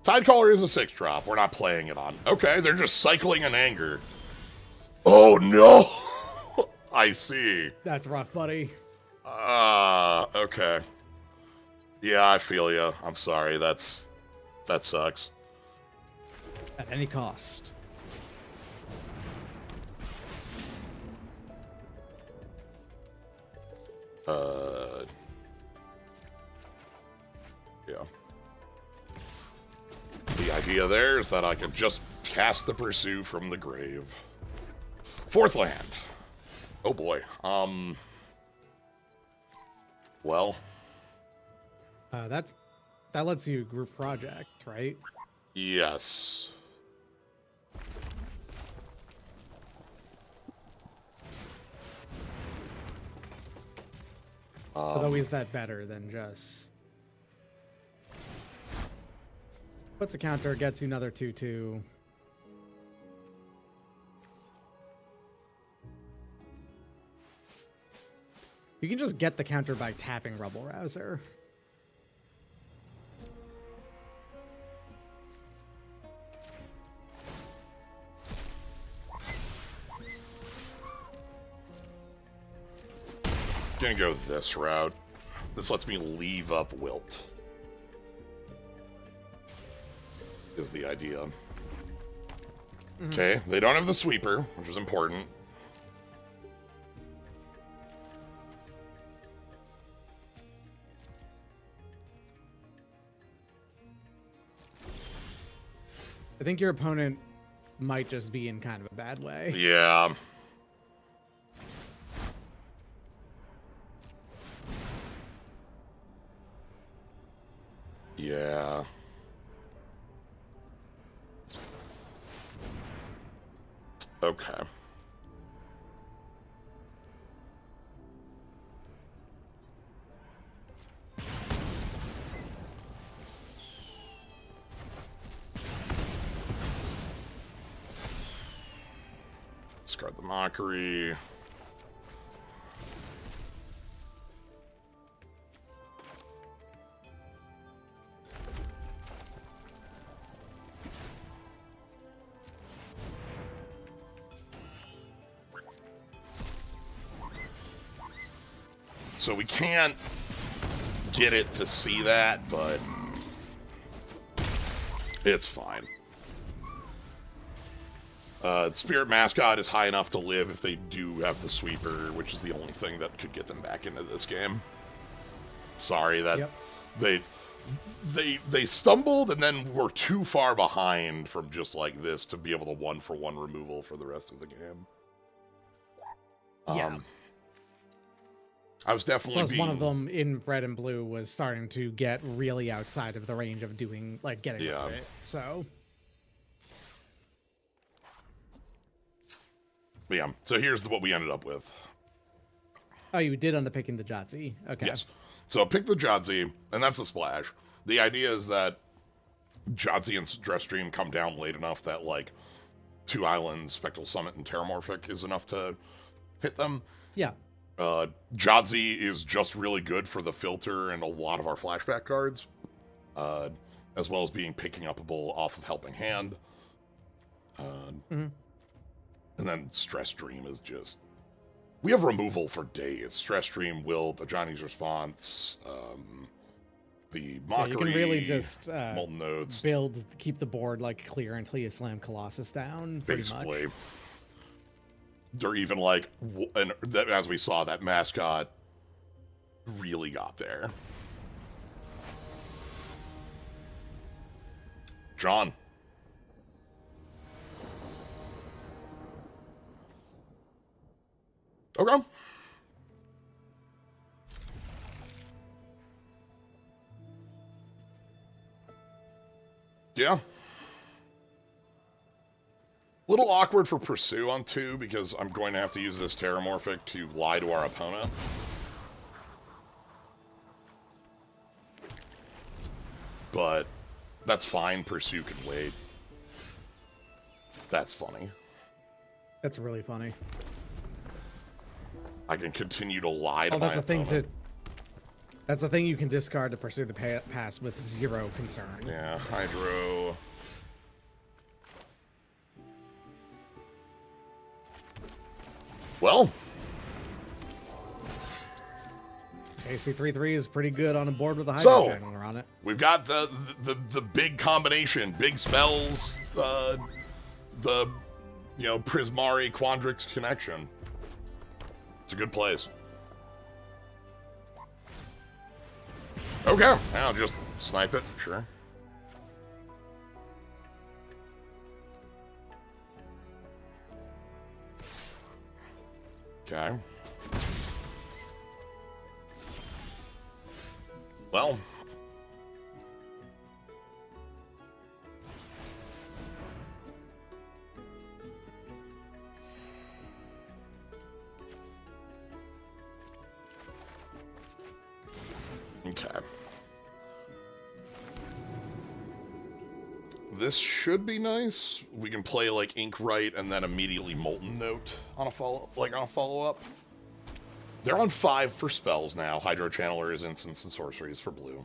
Tidecaller is a 6-drop. We're not playing it on. Okay, they're just cycling an anger. Oh, no! I see. That's rough, buddy. Okay. Yeah, I feel you. I'm sorry. That sucks. At any cost. Yeah. The idea there is that I could just cast the Pursue from the grave. 4th land. Oh boy. Well. That lets you group project, right? Yes. But always that better than just puts a counter, gets you another 2/2. You can just get the counter by tapping Rubble Rouser. gonna go this route. This lets me leave up Wilt. Is the idea. Okay, they don't have the sweeper, which is important. I think your opponent might just be in kind of a bad way. Yeah. Yeah. Okay. Discard the mockery. So we can't get it to see that, but it's fine. Spirit Mascot is high enough to live if they do have the sweeper, which is the only thing that could get them back into this game. Sorry that they stumbled and then were too far behind from just like this to be able to one-for-one removal for the rest of the game. Yeah. I was definitely Plus, one of them in red and blue was starting to get really outside of the range of doing, like, getting rid of it. So, yeah. So here's what we ended up with. Oh, you did end up picking the Jotzi. Okay. Yes. So pick the Jotzi, and that's a splash. The idea is that Jotzi and Stress Stream come down late enough that, like, 2 islands, Spectral Summit, and Terramorphic is enough to hit them. Yeah. Jotzi is just really good for the filter and a lot of our flashback cards, as well as being picking upable off of Helping Hand. And then Stress Dream is just... We have removal for days. Stress Dream, Wilt, a Johnny's Response, the Mockery, you can really just Molten Nodes. keep the board, like, clear until you slam Colossus down, Basically. pretty much. Or even, like, and as we saw, that Mascot really got there. John. Okay. Yeah. Little awkward for Pursue on 2 because I'm going to have to use this Terramorphic to lie to our opponent. But that's fine. Pursue can wait. That's funny. That's really funny. I can continue to lie to my that's a thing opponent. That's the thing you can discard to pursue the pass with 0 concern. Yeah, Hydro. Well, AC3-3 is pretty good on a board with a So- Hydro Channeler on it. we've got the big combination, big spells, the Prismari Quandrix connection. It's a good place. Okay, I'll just snipe it, sure. Okay. Well. Okay. This should be nice. We can play like Ink Right and then immediately Molten Note on a follow-up. They're on 5 for spells now. Hydro Channeler is instants and sorceries for blue.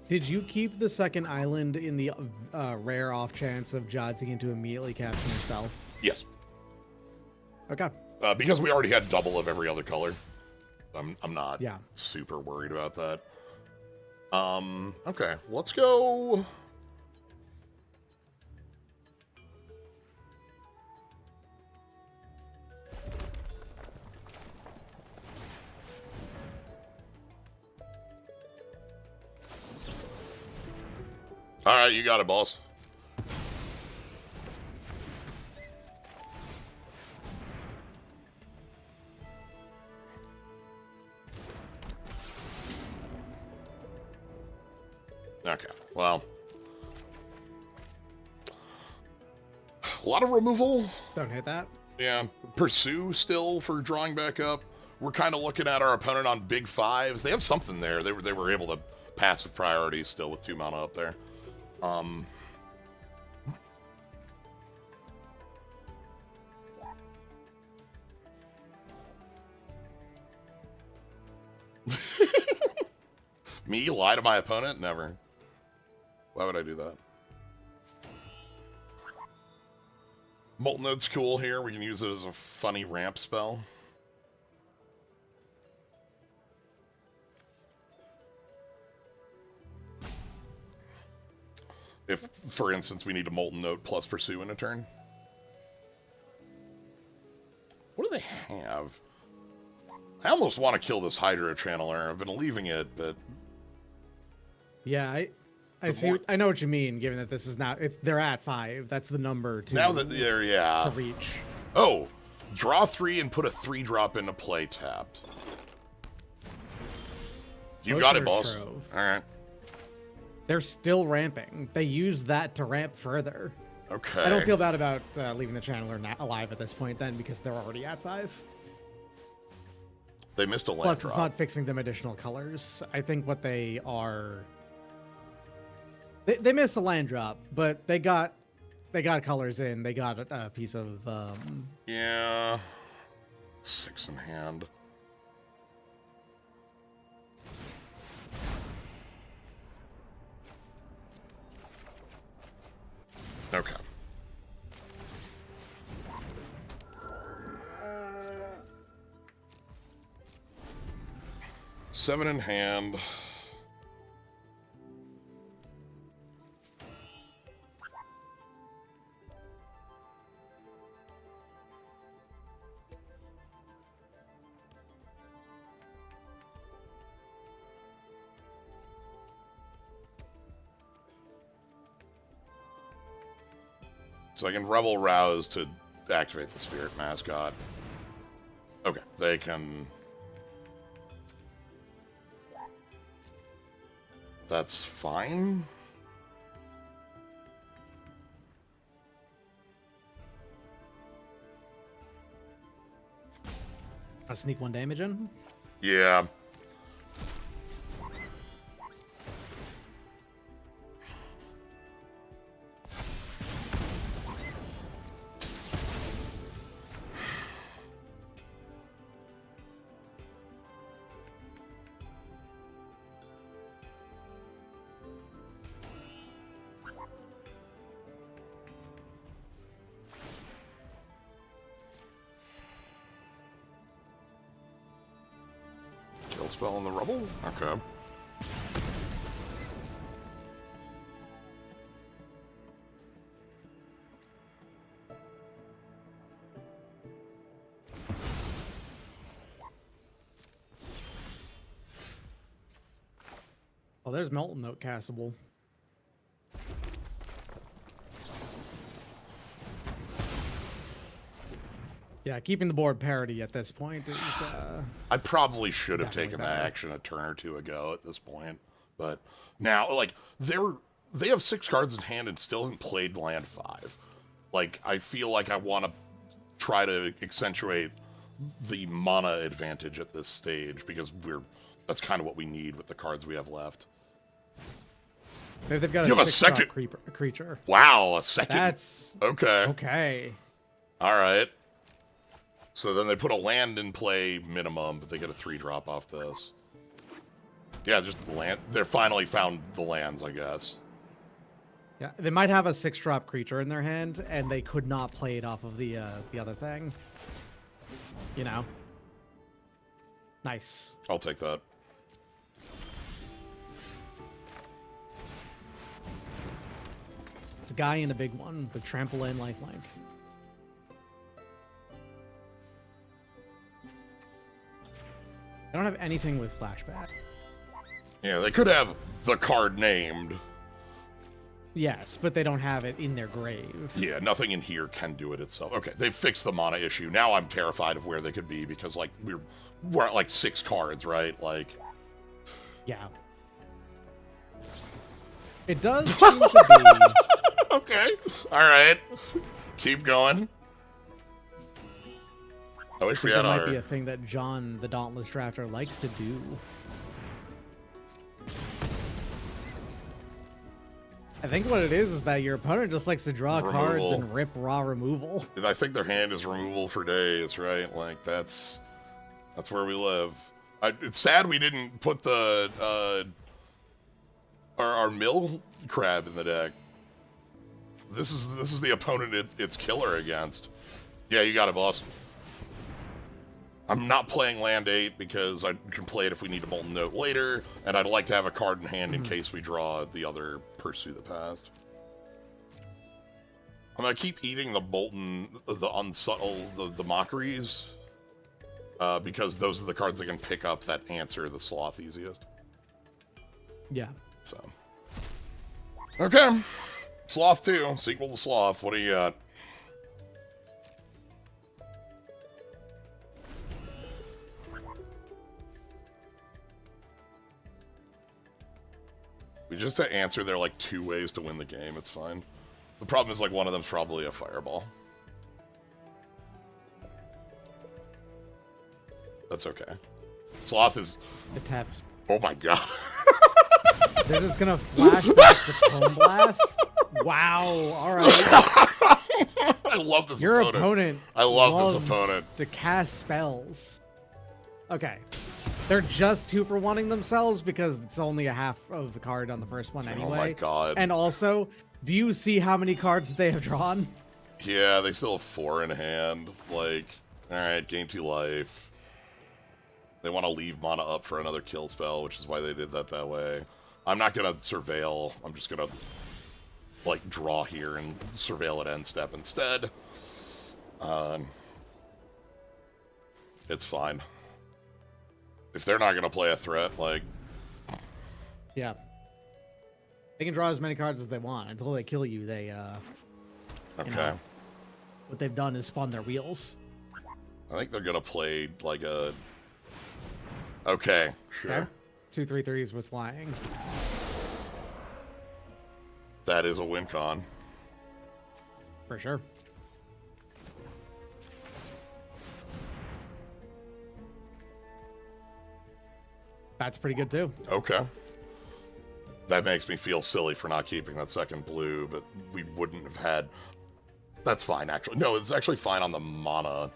Did you keep the second island in the rare off chance of Jotzi into immediately casting a spell? Yes. Okay. Because we already had double of every other color. I'm not Yeah. super worried about that. Okay, let's go. All right, you got it, boss. Okay, well. A lot of removal. Don't hit that. Yeah. Pursue still for drawing back up. We're kind of looking at our opponent on big fives. They have something there. They were able to pass with priority still with 2 mana up there. Me lie to my opponent? Never. Why would I do that? Molten Note's cool here. We can use it as a funny ramp spell. If, for instance, we need a Molten Note plus Pursue in a turn. What do they have? I almost want to kill this Hydro Channeler. I've been leaving it, but... Yeah, I see. I know what you mean. Given that this is not, they're at 5. That's the number to now that they're to reach. Oh, draw 3 and put a 3-drop into play tapped. You got it, boss. Trove. All right. They're still ramping. They use that to ramp further. Okay. I don't feel bad about leaving the channeler alive at this point then, because they're already at 5. They missed a land Plus, drop. it's not fixing them additional colors. I think what they are... They missed a land drop, but they got colors in. They got a piece of... Yeah. 6 in hand. Okay. Seven in hand. So I can Rebel Rouse to activate the Spirit Mascot. Okay, they can... That's fine. I'll sneak 1 damage in. Yeah. Kill spell on the rubble? Okay. Oh, there's Molten Note castable. Yeah, keeping the board parity at this point is... I probably should have Definitely taken that better. action a turn or two ago at this point. But now, like, they have 6 cards in hand and still haven't played land 5. Like, I feel like I want to try to accentuate the mana advantage at this stage because that's kind of what we need with the cards we have left. They've got You have a 6-drop second- creature. Wow, a second. That's... Okay. Okay. All right. So then they put a land in play minimum, but they get a 3-drop off this. Yeah, just land. They're finally found the lands, I guess. Yeah, they might have a 6-drop creature in their hand, and they could not play it off of the other thing. You know? Nice. I'll take that. It's a guy and a big one with trample and lifelink. I don't have anything with flashback. Yeah, they could have the card named. Yes, but they don't have it in their grave. Yeah, nothing in here can do it itself. Okay, they've fixed the mana issue. Now I'm terrified of where they could be because, like, we're at, like, 6 cards, right? Like... Yeah. It does seem to be... Okay, alright. Keep going. I wish we had That our... might be a thing that John, the Dauntless Drafter, likes to do. I think what it is that your opponent just likes to draw cards and rip raw removal. And I think their hand is removal for days, right? Like, that's where we live. It's sad we didn't put the our mill crab in the deck. This is the opponent it's killer against. Yeah, you got it, boss. I'm not playing land 8 because I can play it if we need a Molten Note later, and I'd like to have a card in hand in case we draw the other Pursue the Past. I'm gonna keep eating the Molten, the Unsubtle, the Mockeries, because those are the cards that can pick up that answer the Sloth easiest. Yeah. So. Okay. Sloth 2, sequel to Sloth, what do you got? We just to answer there are like 2 ways to win the game, it's fine. The problem is like one of them's probably a fireball. That's okay. Sloth is... It taps. Oh my god. They're just gonna flash back the Tome Blast? Wow, alright. I love this Your opponent. I love this opponent. To cast spells. Okay. They're just 2 for wanting themselves because it's only a half of the card on the first one anyway. Oh my god. And also, do you see how many cards they have drawn? Yeah, they still have 4 in hand. Like, alright, gain 2 life. They want to leave mana up for another kill spell, which is why they did that way. I'm not gonna surveil. I'm just gonna, like, draw here and surveil at end step instead. It's fine. If they're not gonna play a threat, like... Yeah. They can draw as many cards as they want. Until they kill you, they, Okay. You know, what they've done is spun their wheels. I think they're gonna play, like, a... Okay, sure. Okay. 2/3/3s with flying. That is a win con. For sure. That's pretty good too. Okay. That makes me feel silly for not keeping that second blue, but we wouldn't have had... That's fine, actually. No, it's actually fine on the mana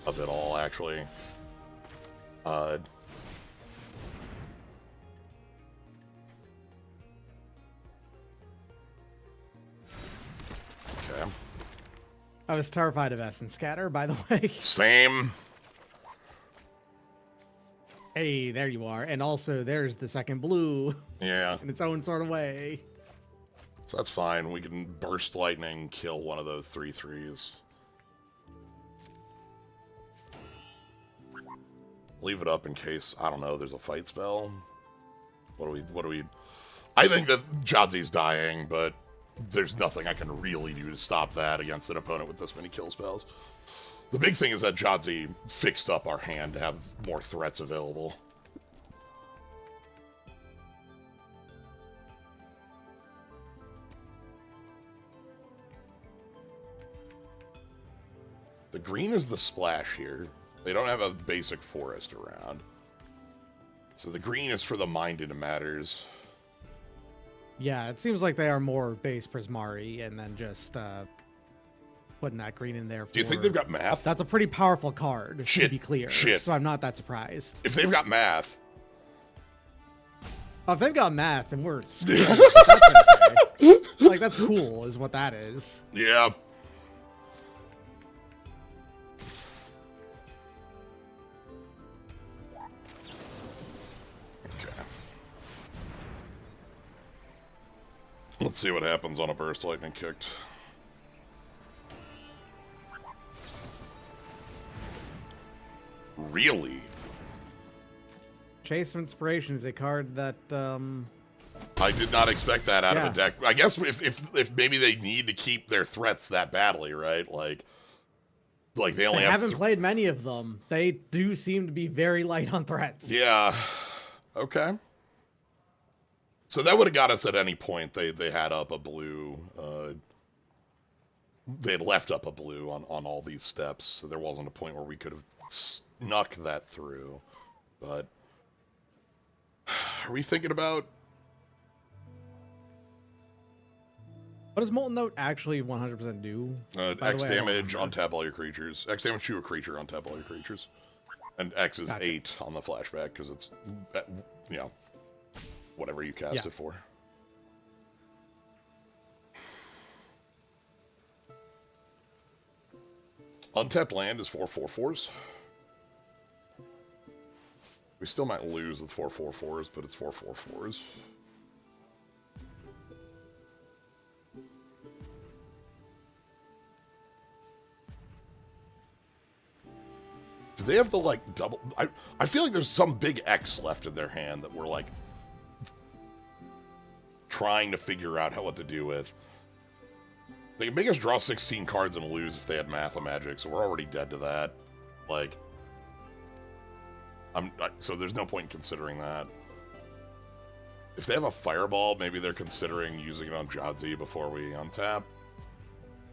of it all, actually. Okay. I was terrified of Essence Scatter, by the way. Same. Hey, there you are. And also, there's the second blue. Yeah. In its own sort of way. So that's fine. We can burst lightning, kill one of those 3/3s. Leave it up in case, I don't know, there's a fight spell. What do we... I think that Jadzi's dying, but there's nothing I can really do to stop that against an opponent with this many kill spells. The big thing is that Jadzi fixed up our hand to have more threats available. The green is the splash here. They don't have a basic forest around. So the green is for the mind into matters. Yeah, it seems like they are more base Prismari and then just putting that green in there. Do you think they've got math? That's a pretty powerful card, to be clear. Shit. So I'm not that surprised. If they've got math... Oh, if they've got math, then we're screwed. That's okay. Like, that's cool, is what that is. Yeah. Let's see what happens on a Burst Lightning kicked. Really? Chase of Inspiration is a card that, I did not expect that out of Yeah. a deck. I guess if maybe they need to keep their threats that badly, right? Like they only they have haven't played many of them. They do seem to be very light on threats. Yeah. Okay. So that would have got us at any point. They had up a blue. They had left up a blue on all these steps, so there wasn't a point where we could have snuck that through. But are we thinking about? What does Molten Note actually 100% do? X damage on tap all your creatures. X damage to a creature on tap all your creatures. And X is 8 on the flashback because it's, you know, whatever you cast it for. Untapped land is 4/4/4s. We still might lose with 4/4/4s, but it's 4/4/4s. Do they have the, like, double... I feel like there's some big X left in their hand that we're, like, trying to figure out what to do with. They could make us draw 16 cards and lose if they had Mathemagic, so we're already dead to that. Like... so there's no point in considering that. If they have a Fireball, maybe they're considering using it on Jadzi before we untap.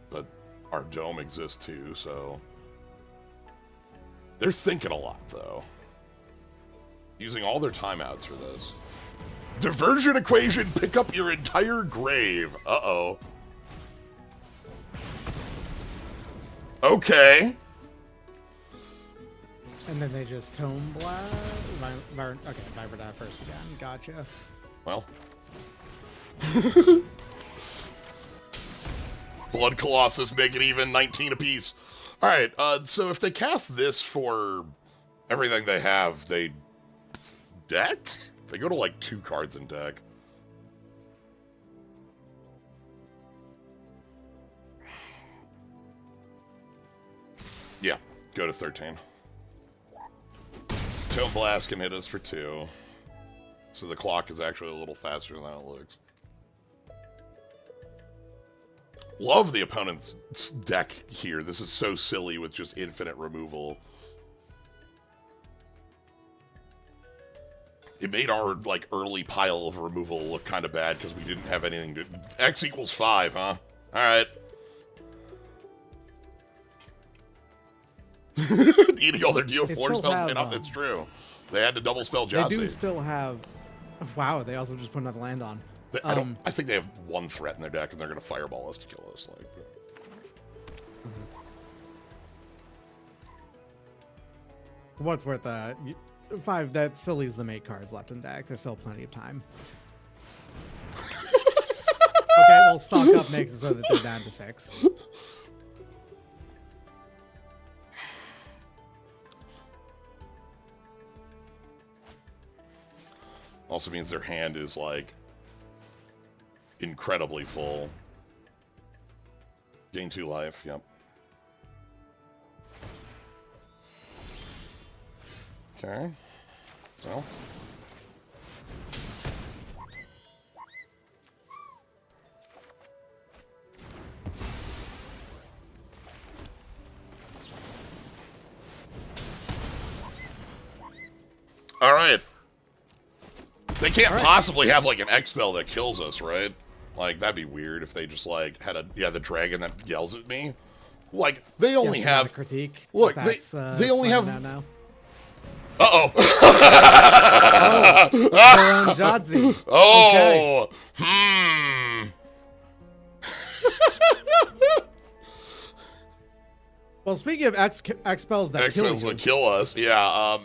But our Dome exists too, so... They're thinking a lot, though. Using all their timeouts for this. Diversion equation, pick up your entire grave. Uh-oh. Okay. And then they just Tome Blast? Okay, Vibradad first again. Gotcha. Well. Blood Colossus, make it even, 19 apiece. Alright, so if they cast this for everything they have, they deck? They go to like 2 cards in deck. Yeah, go to 13. Tome Blast can hit us for 2. So the clock is actually a little faster than it looks. Love the opponent's deck here. This is so silly with just infinite removal. It made our, like, early pile of removal look kind of bad because we didn't have anything to... X equals 5, huh? Alright. Eating all their Deal4 spells paid off. It's true. They had to double spell Jadzi. They do still have... Wow, they also just put another land on. I think they have 1 threat in their deck, and they're going to Fireball us to kill us. Like, what's worth 5? That still leaves them 8 cards left in deck. There's still plenty of time. Okay, well, stock up makes it so that they're down to 6. also means their hand is, like, incredibly full. Gain 2 life, yep. Okay. Well. All right. They can't possibly have, like, an X spell that kills us, right? Like, that'd be weird if they just, like, had the dragon that yells at me. Like, they only have... critique. Look, they only have... Now. Uh-oh. Their own Jadzi. Oh. Okay. Well, speaking of X spells that kill you. X spells that kill us, yeah,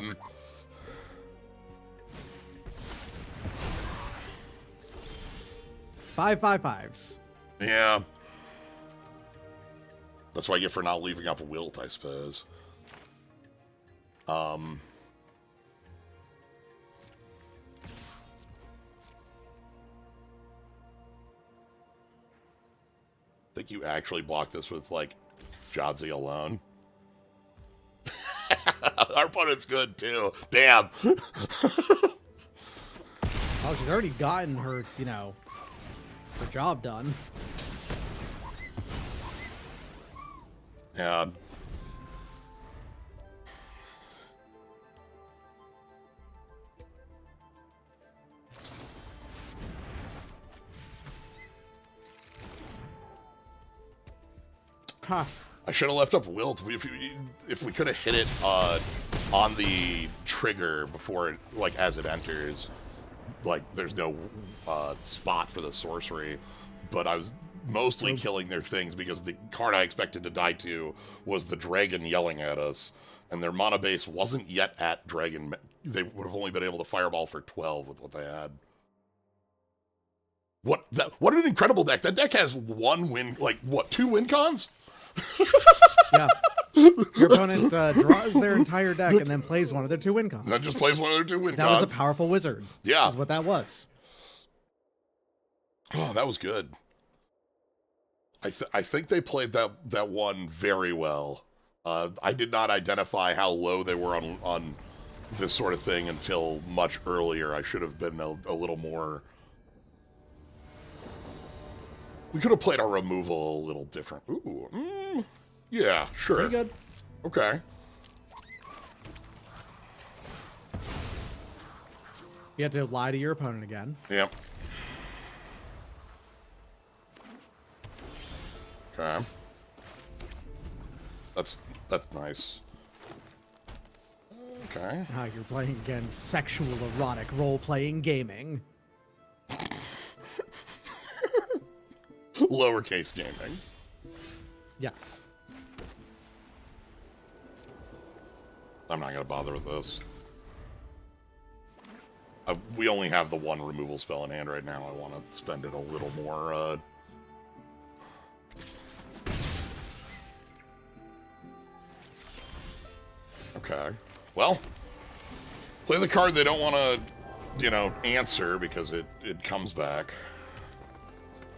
5/5/5s. Yeah. That's what I get for not leaving up Wilt, I suppose. think you actually block this with, like, Jadzi alone. Our opponent's good, too. Damn. Oh, she's already gotten her, you know, her job done. Yeah. Huh. I should have left up Wilt. If we could have hit it on the trigger before it, like, as it enters, like, there's no spot for the sorcery. But I was mostly killing their things because the card I expected to die to was the dragon yelling at us, and their mana base wasn't yet at dragon. They would have only been able to fireball for 12 with what they had. What an incredible deck! That deck has one win, like, what, 2 win cons? Yeah. Your opponent draws their entire deck and then plays one of their 2 win cons. Then just plays one of their 2 win That cons. was a powerful wizard. Yeah. Is what that was. Oh, that was good. I think they played that one very well. I did not identify how low they were on this sort of thing until much earlier. I should have been a little more... We could have played our removal a little different. Ooh, yeah, sure. Pretty good. Okay. You had to lie to your opponent again. Yep. Okay. That's nice. Okay. Now you're playing against sexual, erotic, role-playing gaming. Lowercase gaming. Yes. I'm not gonna bother with this. We only have the 1 removal spell in hand right now. I want to spend it a little more, Okay. Well, play the card they don't want to, you know, answer because it comes back.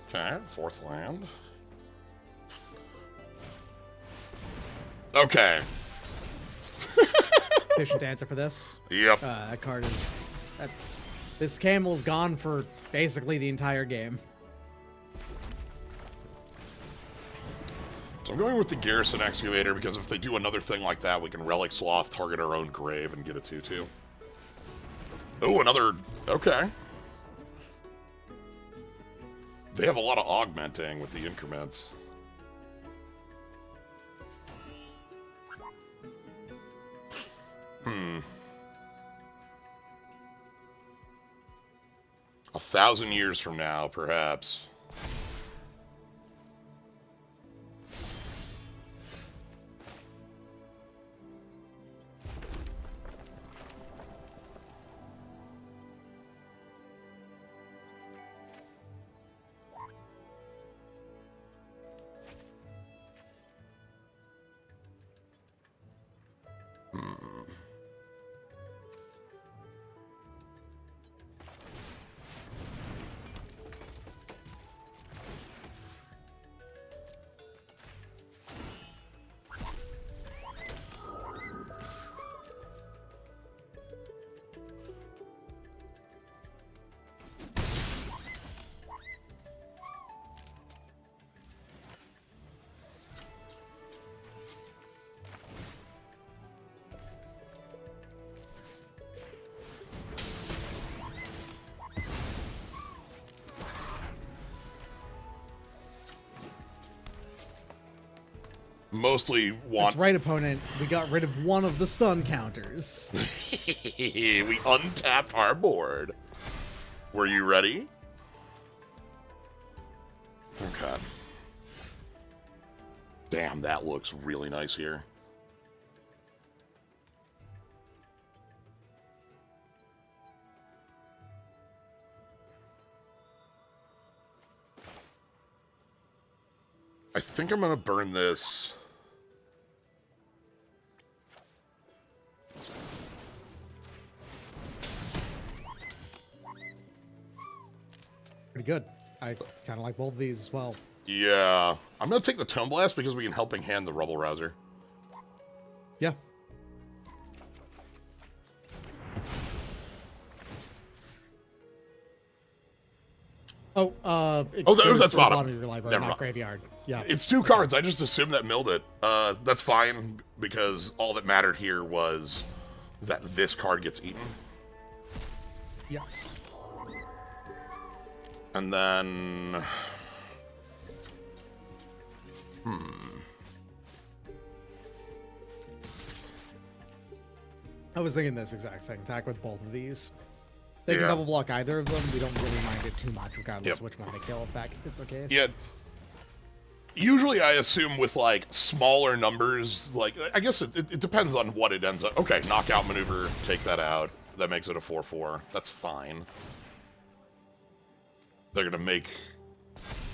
Okay, 4th land. Okay. Efficient answer for this. Yep. That card is... this camel's gone for basically the entire game. So I'm going with the Garrison Excavator because if they do another thing like that, we can Relic Sloth, target our own grave, and get a 2/2. Oh, another... Okay. They have a lot of augmenting with the increments. Hmm. 1,000 years from now, perhaps. Mostly want... That's right, opponent. We got rid of one of the stun counters. We untapped our board. Were you ready? Okay. Damn, that looks really nice here. I think I'm gonna burn this. Pretty good. I kind of like both of these as well. Yeah. I'm gonna take the Tome Blast because we can Helping Hand the Rubble Rouser. Yeah. Oh, that's bottom. Of your library, Never not mind. graveyard. Yeah. It's 2 cards. I just assumed that milled it. That's fine, because all that mattered here was that this card gets eaten. Yes. And then... I was thinking this exact thing. Attack with both of these. They can Yeah. double block either of them. We don't really mind it too much, regardless Yep. of which one they kill, if that is the case. Yeah. Usually I assume with, like, smaller numbers, like, I guess it depends on what it ends up... Okay, knockout maneuver, take that out. That makes it a 4/4. That's fine. They're gonna make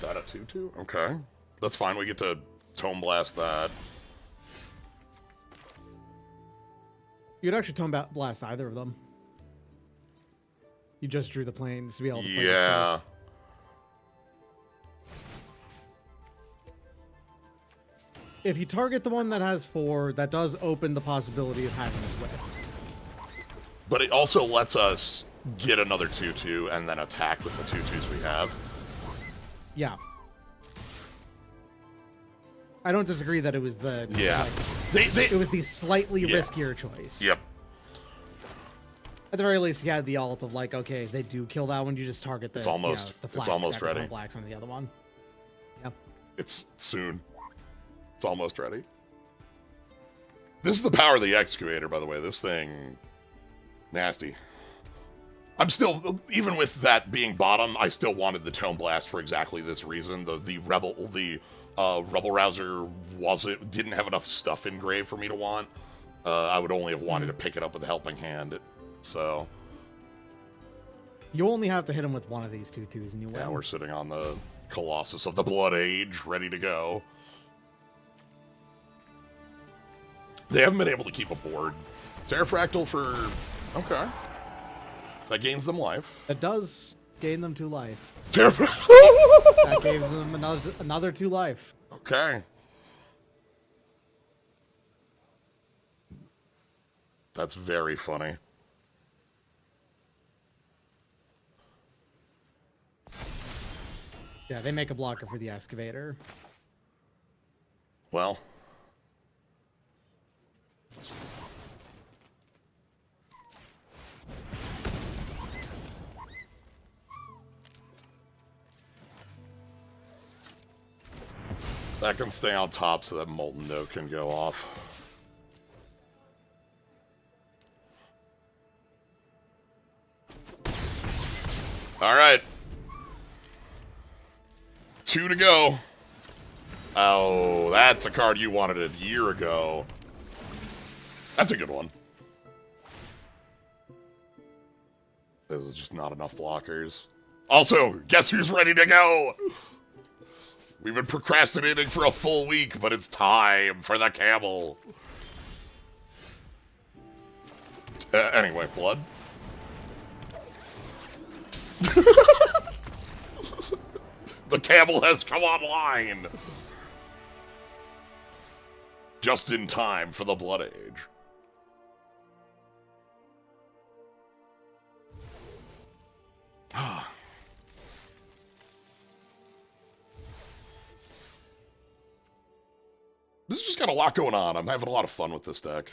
that a 2/2? Okay. That's fine, we get to Tome Blast that. You'd actually Tome Blast either of them. You just drew the planes to be able to play Yeah. this. If you target the one that has 4, that does open the possibility of having this whip. But it also lets us get another 2/2 and then attack with the 2/2s we have. Yeah. I don't disagree that it was the... Yeah. Like, it was the slightly Yeah. riskier choice. Yep. At the very least, you had the ult of like, okay, they do kill that one, you just target the... It's almost- the it's flag almost attack with ready. Blacks on the other one. Yeah. It's soon. It's almost ready. This is the power of the Excavator, by the way. This thing... Nasty. I'm still... Even with that being bottom, I still wanted the Tome Blast for exactly this reason. The Rubble Rouser didn't have enough stuff engraved for me to want. I would only have wanted to pick it up with a Helping Hand. So... You only have to hit him with one of these 2/2s and you win. Yeah, we're sitting on the Colossus of the Blood Age, ready to go. They haven't been able to keep a board. Terrafractal for... Okay. That gains them life. It does gain them 2 life. Terrafractal! That gave them another 2 life. Okay. That's very funny. Yeah, they make a blocker for the Excavator. Well... That can stay on top so that Molten Note can go off. Alright. 2 to go. Oh, that's a card you wanted a year ago. That's a good one. There's just not enough blockers. Also, guess who's ready to go? We've been procrastinating for a full week, but it's time for the camel. Anyway, blood. The camel has come online. Just in time for the Blood Age. This has just got a lot going on. I'm having a lot of fun with this deck.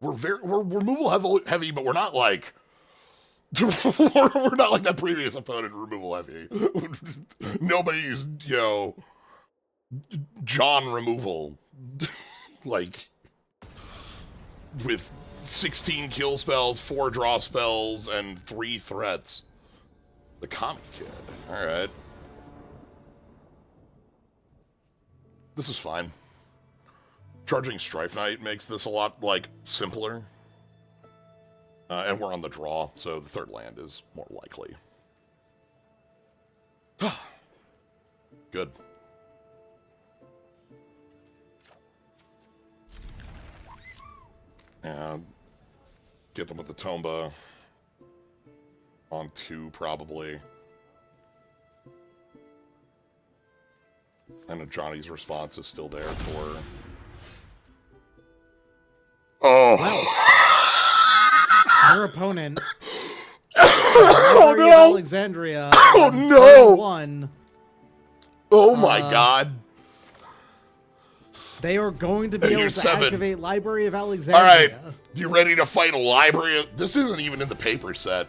We're removal heavy, but we're not like we're not like that previous opponent removal heavy. Nobody's, you know, John removal like with 16 kill spells, 4 draw spells, and 3 threats. The Comic Kid. All right. This is fine. Charging Strife Knight makes this a lot, like, simpler. And we're on the draw, so the 3rd land is more likely. Good. And get them with the Tomba on 2, probably. And Johnny's response is still there for... Oh. Well, your opponent... oh, no! Alexandria. Oh, no! One. Oh, my God. They are going to be able to activate Library of Alexandria. All right. You ready to fight a library? This isn't even in the paper set.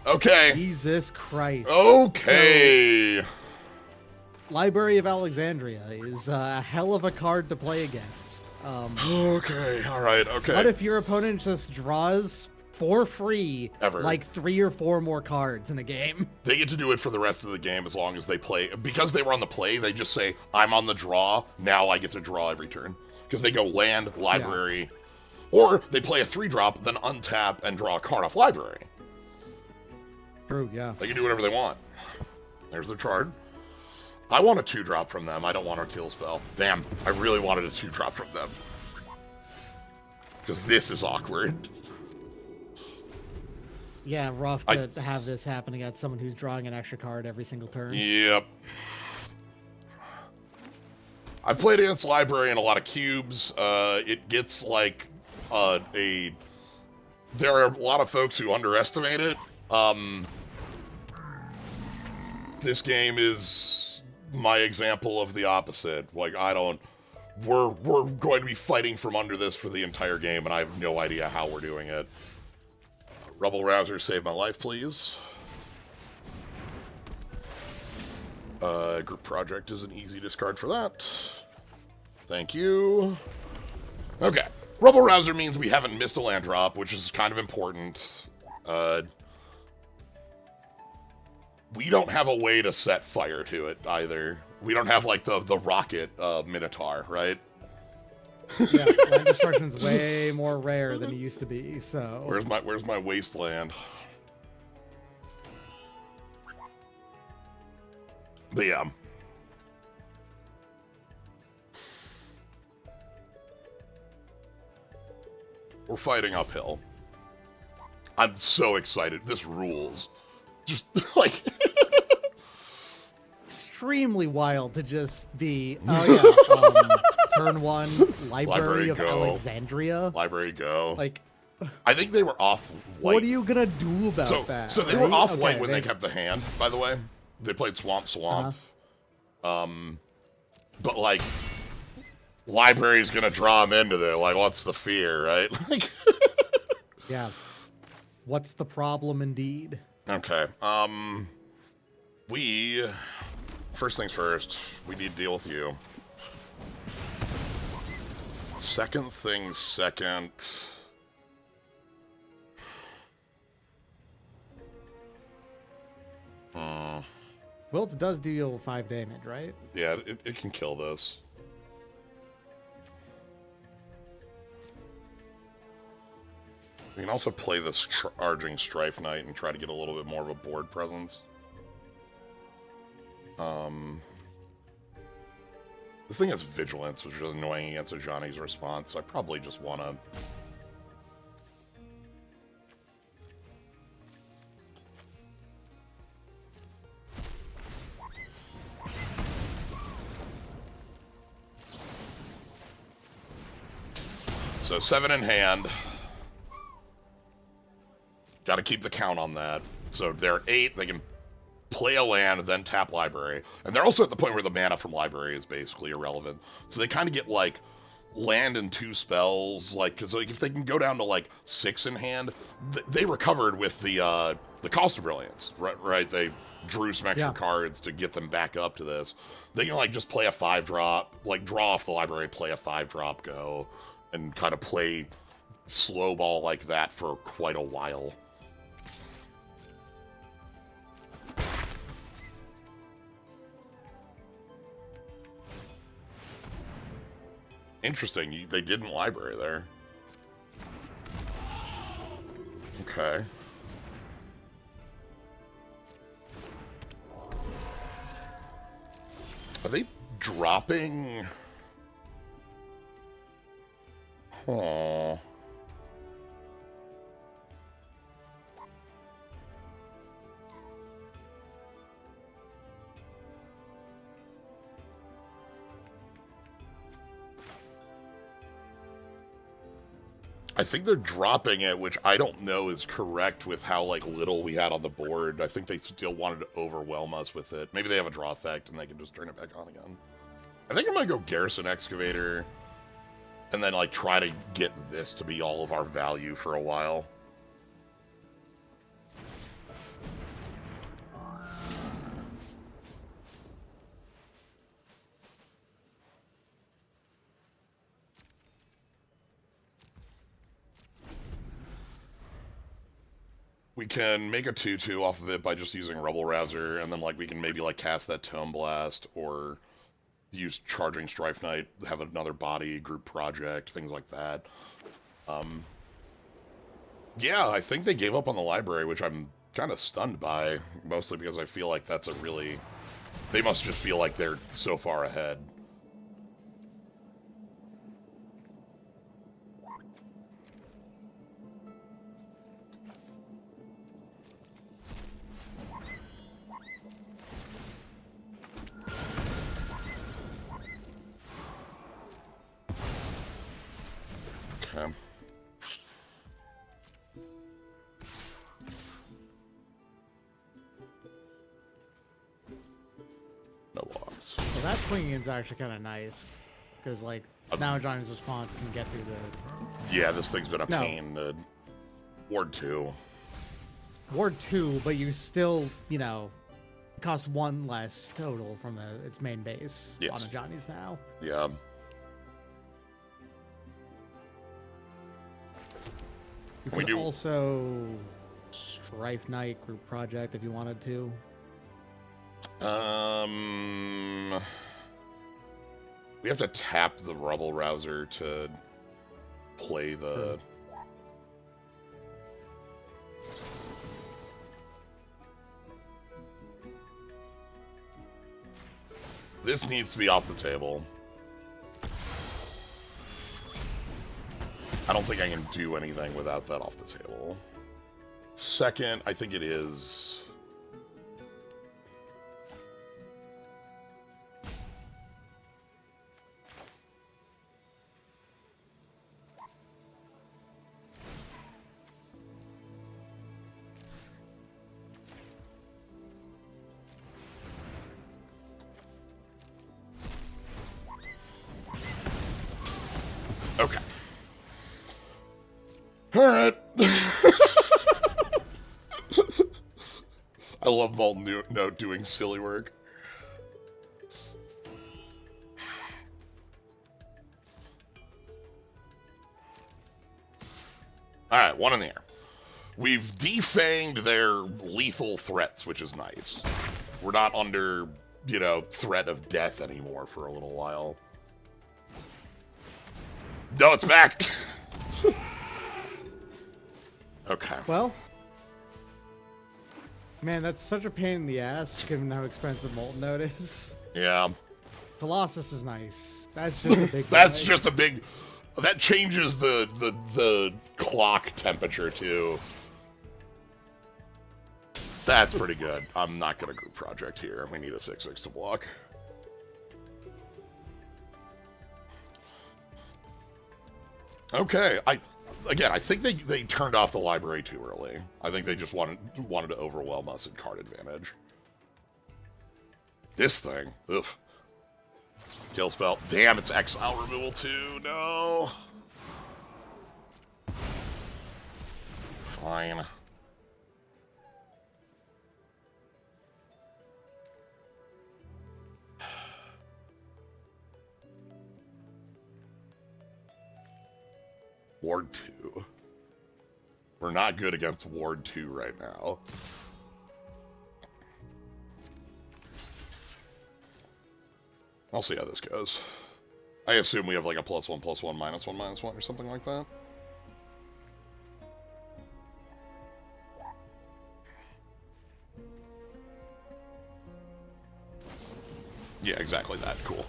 Okay. Jesus Christ. Okay. So, Library of Alexandria is a hell of a card to play against. Okay. All right. Okay. What if your opponent just draws for free like 3 or 4 more cards in a game? They get to do it for the rest of the game as long as they play. Because they were on the play, they just say, I'm on the draw. Now I get to draw every turn. Because they go land, library. Yeah. Or they play a 3-drop, then untap and draw a card off library. True, yeah. They can do whatever they want. There's their card. I want a 2-drop from them. I don't want a kill spell. Damn, I really wanted a 2-drop from them. Because this is awkward. Yeah, rough to have this happen against someone who's drawing an extra card every single turn. Yep. I've played against library in a lot of cubes. It gets like there are a lot of folks who underestimate it. This game is my example of the opposite. Like, we're going to be fighting from under this for the entire game, and I have no idea how we're doing it. Rebel Rouser, save my life, please. Group Project is an easy discard for that. Thank you. Okay. Rebel Rouser means we haven't missed a land drop, which is kind of important. We don't have a way to set fire to it, either. We don't have, like, the rocket Minotaur, right? Yeah, land destruction's way more rare than it used to be, so... Where's my wasteland? But yeah. We're fighting uphill. I'm so excited. This rules. Just, like... Extremely wild to just be... Oh, yeah. Turn 1, Library of Alexandria. Library go. Like... I think they were off white. What are you gonna do about that? So they were off white when they kept the hand, by the way. They played Swamp. But, like... Library's gonna draw them into there. Like, what's the fear, right? Like... Yeah. What's the problem, indeed? Okay. First things first, we need to deal with you. Second things second... Wilt does deal 5 damage, right? Yeah, it can kill this. We can also play this Charging Strife Knight and try to get a little bit more of a board presence. This thing has Vigilance, which is annoying against a Johnny's response, so I probably just want to... So 7 in hand. Got to keep the count on that. So they're 8. They can play a land, then tap library. And they're also at the point where the mana from library is basically irrelevant. So they kind of get, like, land and 2 spells. Like, because like, if they can go down to, like, 6 in hand, they recovered with the Cost of Brilliance, right? They drew some extra cards to get them back up to this. They can, like, just play a 5-drop, like, draw off the library, play a 5-drop, go, and kind of play slow ball like that for quite a while. Interesting, they didn't library there. Okay. Are they dropping? Aww. I think they're dropping it, which I don't know is correct with how, like, little we had on the board. I think they still wanted to overwhelm us with it. Maybe they have a draw effect and they can just turn it back on again. I think I'm gonna go Garrison Excavator and then, like, try to get this to be all of our value for a while. We can make a 2/2 off of it by just using Rebel Rouser, and then, like, we can maybe, like, cast that Tome Blast, or use Charging Strife Knight, have another body, group project, things like that. Yeah, I think they gave up on the library, which I'm kind of stunned by, mostly because I feel like that's a really... They must just feel like they're so far ahead. Okay. No loss. So that swinging is actually kind of nice, because like now Johnny's response can get through the. Yeah, this thing's been a pain. Ward 2. Ward 2, but you still, you know, cost 1 less total from its main base on a Johnny's now. Yeah. You could also Strife Knight group project if you wanted to. We have to tap the Rebel Rouser to play the... This needs to be off the table. I don't think I can do anything without that off the table. Second, I think it is... Okay. Alright. I love Molten Note doing silly work. Alright, one in the air. We've defanged their lethal threats, which is nice. We're not under, you know, threat of death anymore for a little while. No, it's back! Okay. Well, man, that's such a pain in the ass given how expensive Molten Note is. Yeah. Colossus is nice. That's just a big That's just a big... That changes the clock temperature, too. That's pretty good. I'm not going to group project here. We need a 6/6 to block. Okay, I think they turned off the library too early. I think they just wanted to overwhelm us in card advantage. This thing, ugh. Kill spell. Damn, it's exile removal too. No. Fine. Ward 2. We're not good against Ward 2 right now. I'll see how this goes. I assume we have like a +1/+1, -1/-1 or something like that. Yeah, exactly that. Cool.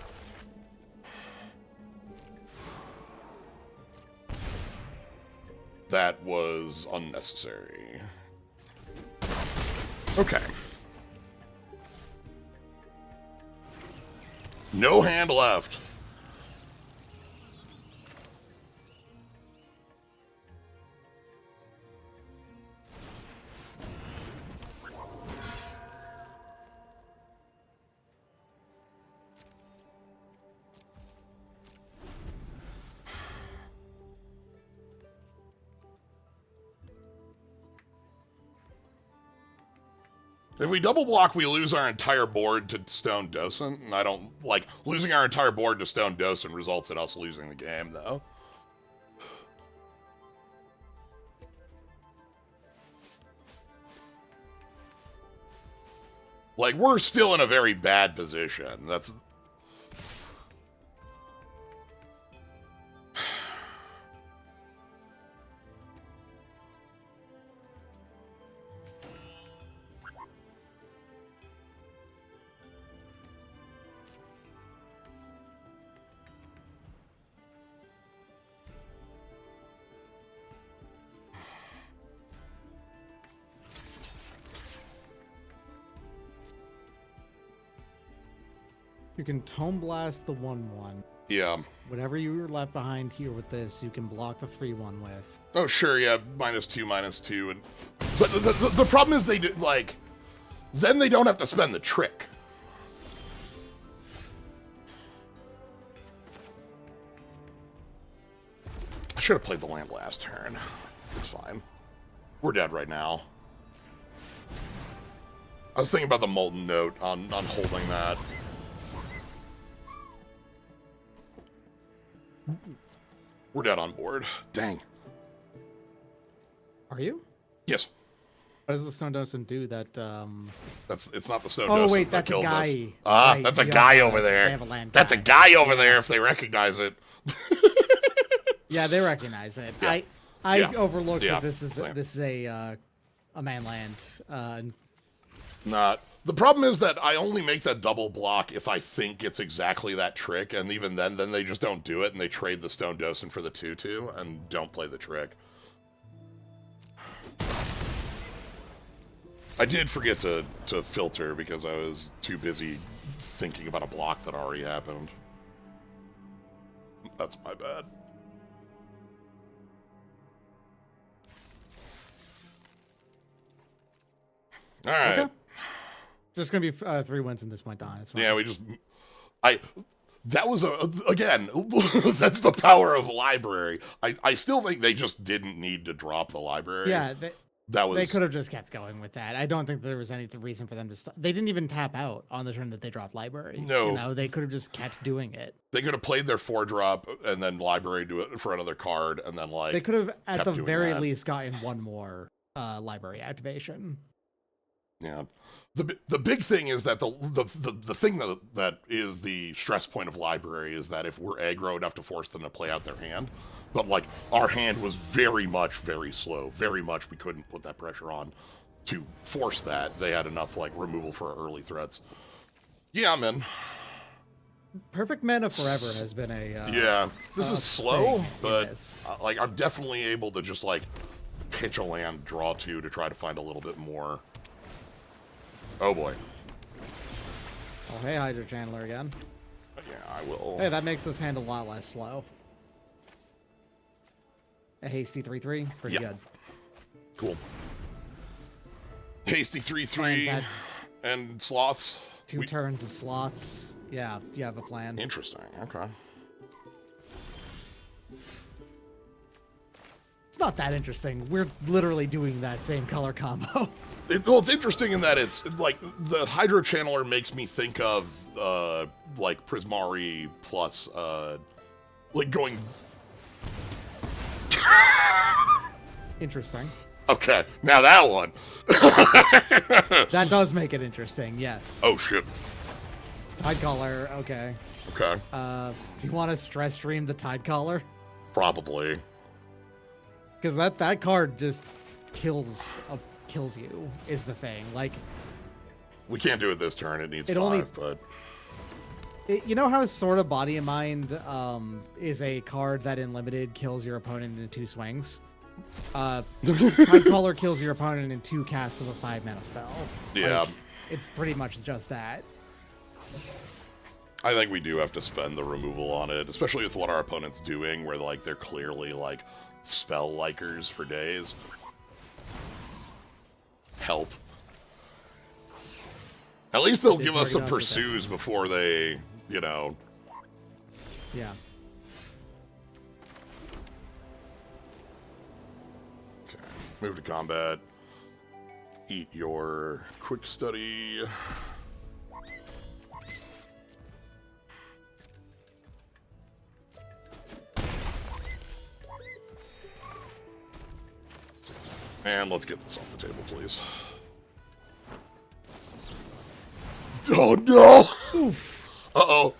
That was unnecessary. Okay. No hand left. If we double block, we lose our entire board to Stone Docent, and I don't like losing our entire board to Stone Docent results in us losing the game, though. Like, we're still in a very bad position. That's... You can Tome Blast the 1/1. Yeah. Whatever you were left behind here with this, you can block the 3/1 with. Oh, sure, yeah, -2, and... But the problem is they do, like... Then they don't have to spend the trick. I should have played the land last turn. It's fine. We're dead right now. I was thinking about the Molten Note on holding that. We're dead on board. Dang. Are you? Yes. What does the Stone Docent do that, It's not the Stone Oh, Docent wait, that that's a kills us. guy. Ah, Right, that's a you guy have over they there. have a land That's a tag. guy over there if they recognize it. Yeah, they recognize it. Yeah. I Yeah. overlooked Yeah, that this is same. a man land. Not. The problem is that I only make that double block if I think it's exactly that trick, and even then they just don't do it, and they trade the Stone Docent for the 2/2, and don't play the trick. I did forget to filter because I was too busy thinking about a block that already happened. That's my bad. All right. Okay. Just gonna be 3 wins in this point on. It's fine. Yeah, we just... That was, again, that's the power of library. I still think they just didn't need to drop the library. Yeah, They could have just kept going with that. I don't think there was any reason for them to stop. They didn't even tap out on the turn that they dropped library. No. You know, they could have just kept doing it. They could have played their 4-drop and then library do it for another card, and then, like... They could have, at kept the doing very that. least, gotten one more library activation. Yeah. The big thing is that the thing that is the stress point of library is that if we're aggro enough to force them to play out their hand, but like our hand was very slow, very much we couldn't put that pressure on to force that. They had enough like removal for early threats. Yeah, man. Perfect Mana Forever has been a Yeah, this is slow, thing, but yes. like I'm definitely able to just like pitch a land, draw 2 to try to find a little bit more. Oh boy. Oh, hey, Hydro Channeler again. Yeah, I will. Hey, that makes this hand a lot less slow. A hasty 3/3, pretty Yeah. good. Cool. Hasty 3/3 that- and sloths. Two turns of slots. Yeah, you have a plan. Interesting. Okay. It's not that interesting. We're literally doing that same color combo. Well, it's interesting in that it's like the Hydro Channeler makes me think of like Prismari plus like going. Interesting. Okay, now that one. That does make it interesting, yes. Oh shit. Tide Caller, okay. Okay. Do you want to stress stream the Tide Caller? Probably. Because that card just kills you, is the thing. Like, We can't do it this turn. It needs It 5, only- but you know how Sword of Body and Mind is a card that in Limited kills your opponent in 2 swings? Tide Caller kills your opponent in 2 casts of a 5-mana spell. Yeah. Like, it's pretty much just that. I think we do have to spend the removal on it, especially with what our opponent's doing, where like they're clearly like spell likers for days. Help. At least they'll They give us some target us with pursues before they, you know. Yeah. Okay. Move to combat. eat your quick study. And let's get this off the table, please. Oh no! Oof. Uh-oh.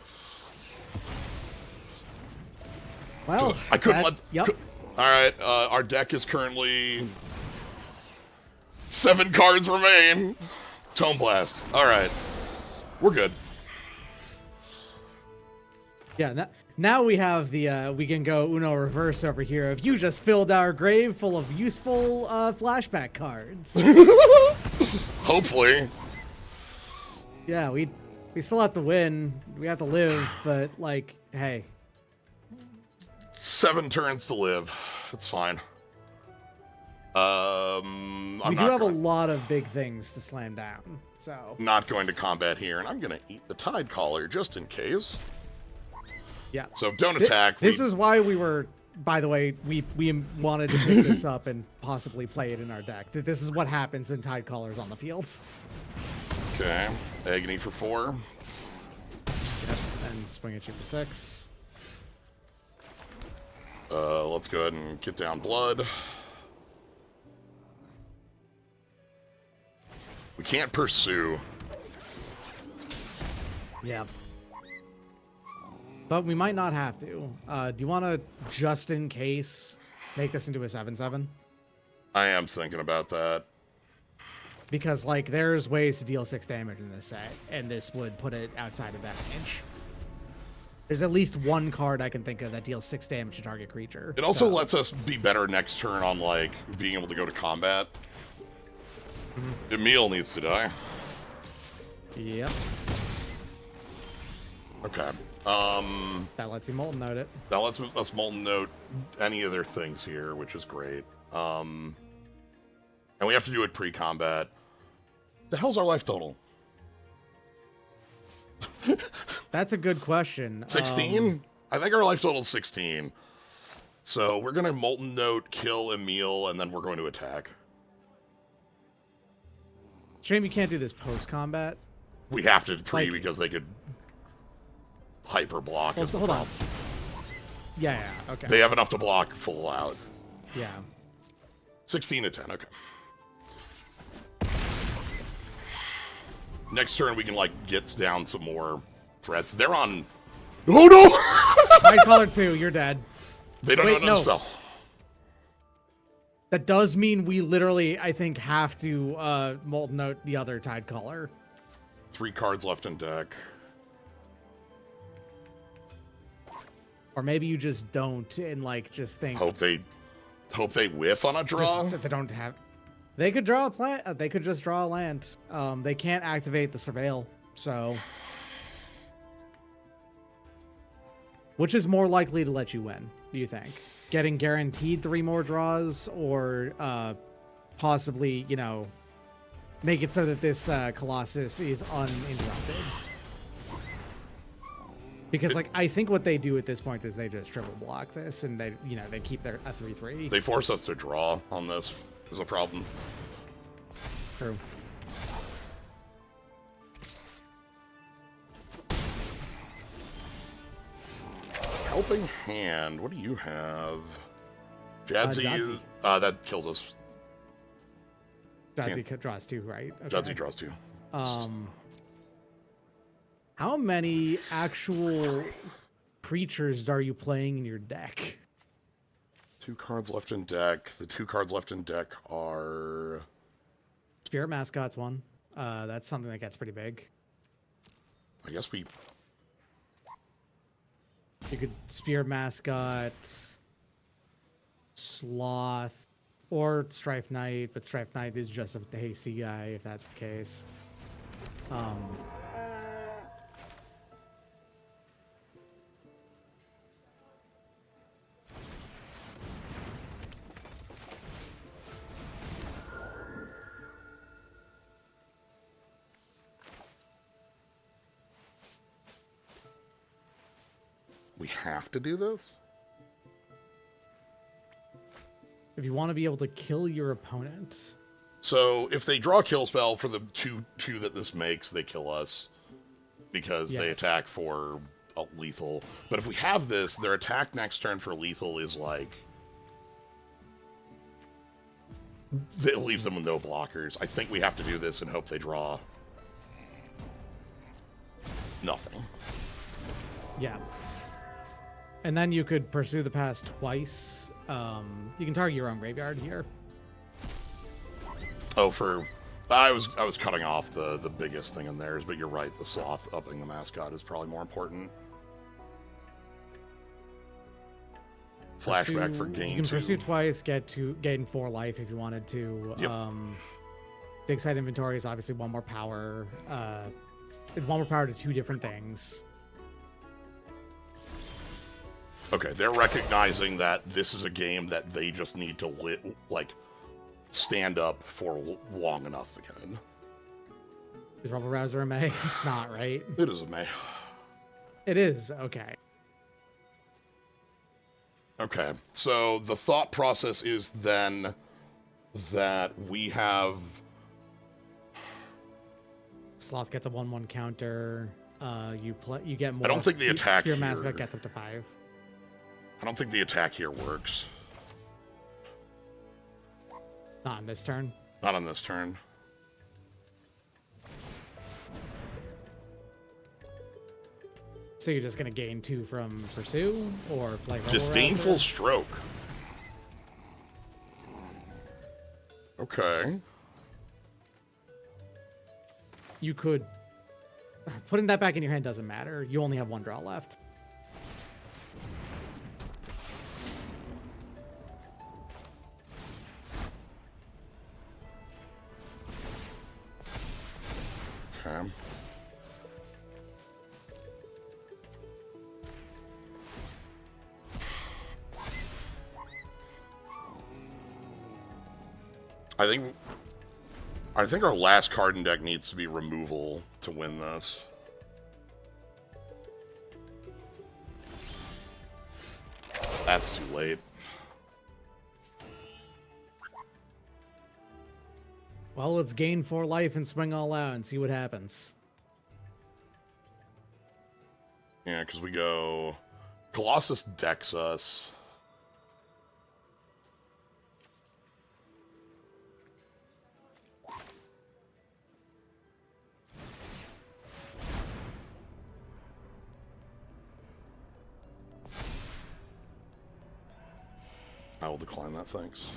Well, I couldn't let... Yep. Alright, our deck is currently... 7 cards remain. Tome Blast. Alright. We're good. Yeah, now we have the, we can go Uno reverse over here. If you just filled our grave full of useful flashback cards. Hopefully. Yeah, we still have to win. We have to live, but, like, hey. 7 turns to live. It's fine. We do have a lot of big things to slam down, so. Not going to combat here, and I'm going to eat the Tide Caller just in case. Yeah. So don't attack. This is why we were, by the way, we wanted to pick this up and possibly play it in our deck. This is what happens when Tide Caller's on the field. Okay. Agony for 4. Yep, and swing at you for 6. Let's go ahead and get down blood. We can't pursue. Yeah. But we might not have to. Do you want to, just in case, make this into a 7/7? I am thinking about that. Because, like, there's ways to deal 6 damage in this set, and this would put it outside of that range. There's at least one card I can think of that deals 6 damage to target creature. It also lets us be better next turn on, like, being able to go to combat. Emil needs to die. Yep. Okay. That lets you Molten Note it. That lets us Molten Note any of their things here, which is great. And we have to do it pre-combat. The hell's our life total? That's a good question. 16? I think our life total is 16. So we're going to Molten Note, kill Emil, and then we're going to attack. Shame you can't do this post-combat. We have to pre Like- because they could hyper block. Well, Is the hold on. problem. Yeah, okay. They have enough to block full out. Yeah. 16 to 10, okay. Next turn we can, like, get down some more threats. They're on... Oh no! Tide Caller 2, you're dead. They don't Wait, know another no. spell. That does mean we literally, I think, have to Molten Note the other Tide Caller. 3 cards left in deck. Or maybe you just don't and, like, just think... Hope they whiff on a draw. Just that they don't have... They could draw a plant. They could just draw a land. They can't activate the Surveil, so... Which is more likely to let you win, do you think? Getting guaranteed 3 more draws, or possibly, you know, make it so that this Colossus is uninterrupted? Because, like, I think what they do at this point is they just triple block this, and they, you know, they keep their 3/3. They force us to draw on this, is a problem. True. Helping Hand, what do you have? Jadzi, Jadzi. That kills us. Jadzi draws 2, right? Okay. Jadzi draws 2. How many actual creatures are you playing in your deck? 2 cards left in deck. The 2 cards left in deck are... Spirit Mascot's one. That's something that gets pretty big. I guess we... You could Spirit Mascot, Sloth, or Strife Knight, but Strife Knight is just a hasty guy, if that's the case. We have to do this? If you want to be able to kill your opponent, So if they draw a kill spell for the two that this makes, they kill us because they attack for lethal. But if we have this, their attack next turn for lethal is like it leaves them with no blockers. I think we have to do this and hope they draw nothing. Yeah. And then you could pursue the pass twice. You can target your own graveyard here. Oh, I was cutting off the biggest thing in theirs, but you're right. The sloth upping the mascot is probably more important. Flashback for gain 2. You can pursue twice, gain 4 life if you wanted to. Yep. Dig site inventory is obviously 1 more power. It's 1 more power to 2 different things. Okay, they're recognizing that this is a game that they just need to stand up for long enough again. Is Rebel Rouser a May? It's not, right? It is a May. It is, okay. Okay, so the thought process is then that we have... Sloth gets a 1/1 counter. You get more. I don't think the attack Spear here... Mascot gets up to 5. I don't think the attack here works. Not on this turn. Not on this turn. So you're just going to gain 2 from Pursue or play Rebel Disdainful Rouser? Stroke. Okay. You could... Putting that back in your hand doesn't matter. You only have 1 draw left. Okay. I think our last card in deck needs to be removal to win this. That's too late. Well, let's gain 4 life and swing all out and see what happens. Yeah, because we go... Colossus decks us. I will decline that, thanks.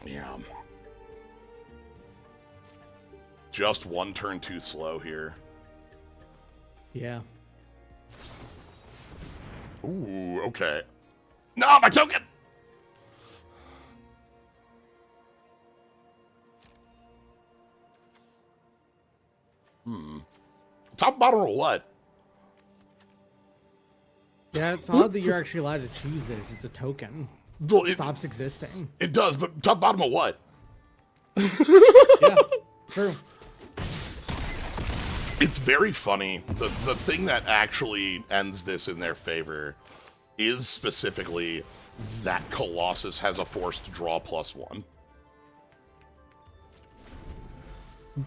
Yeah. Just 1 turn too slow here. Yeah. Ooh, okay. No, my token! Top, bottom, or what? Yeah, it's odd that you're actually allowed to choose this. It's a token. Well, It stops existing. It does, but top, bottom, of what? Yeah, true. It's very funny. The thing that actually ends this in their favor is specifically that Colossus has a forced draw +1.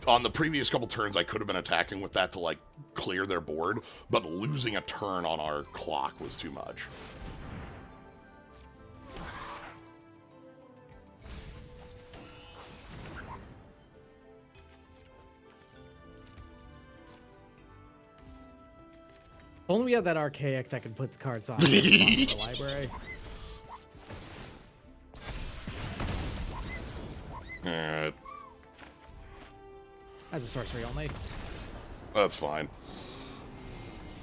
On the previous couple turns, I could have been attacking with that to, like, clear their board, but losing a turn on our clock was too much. If only we had that archaic that could put the cards on the library. Alright. As a sorcery only. That's fine.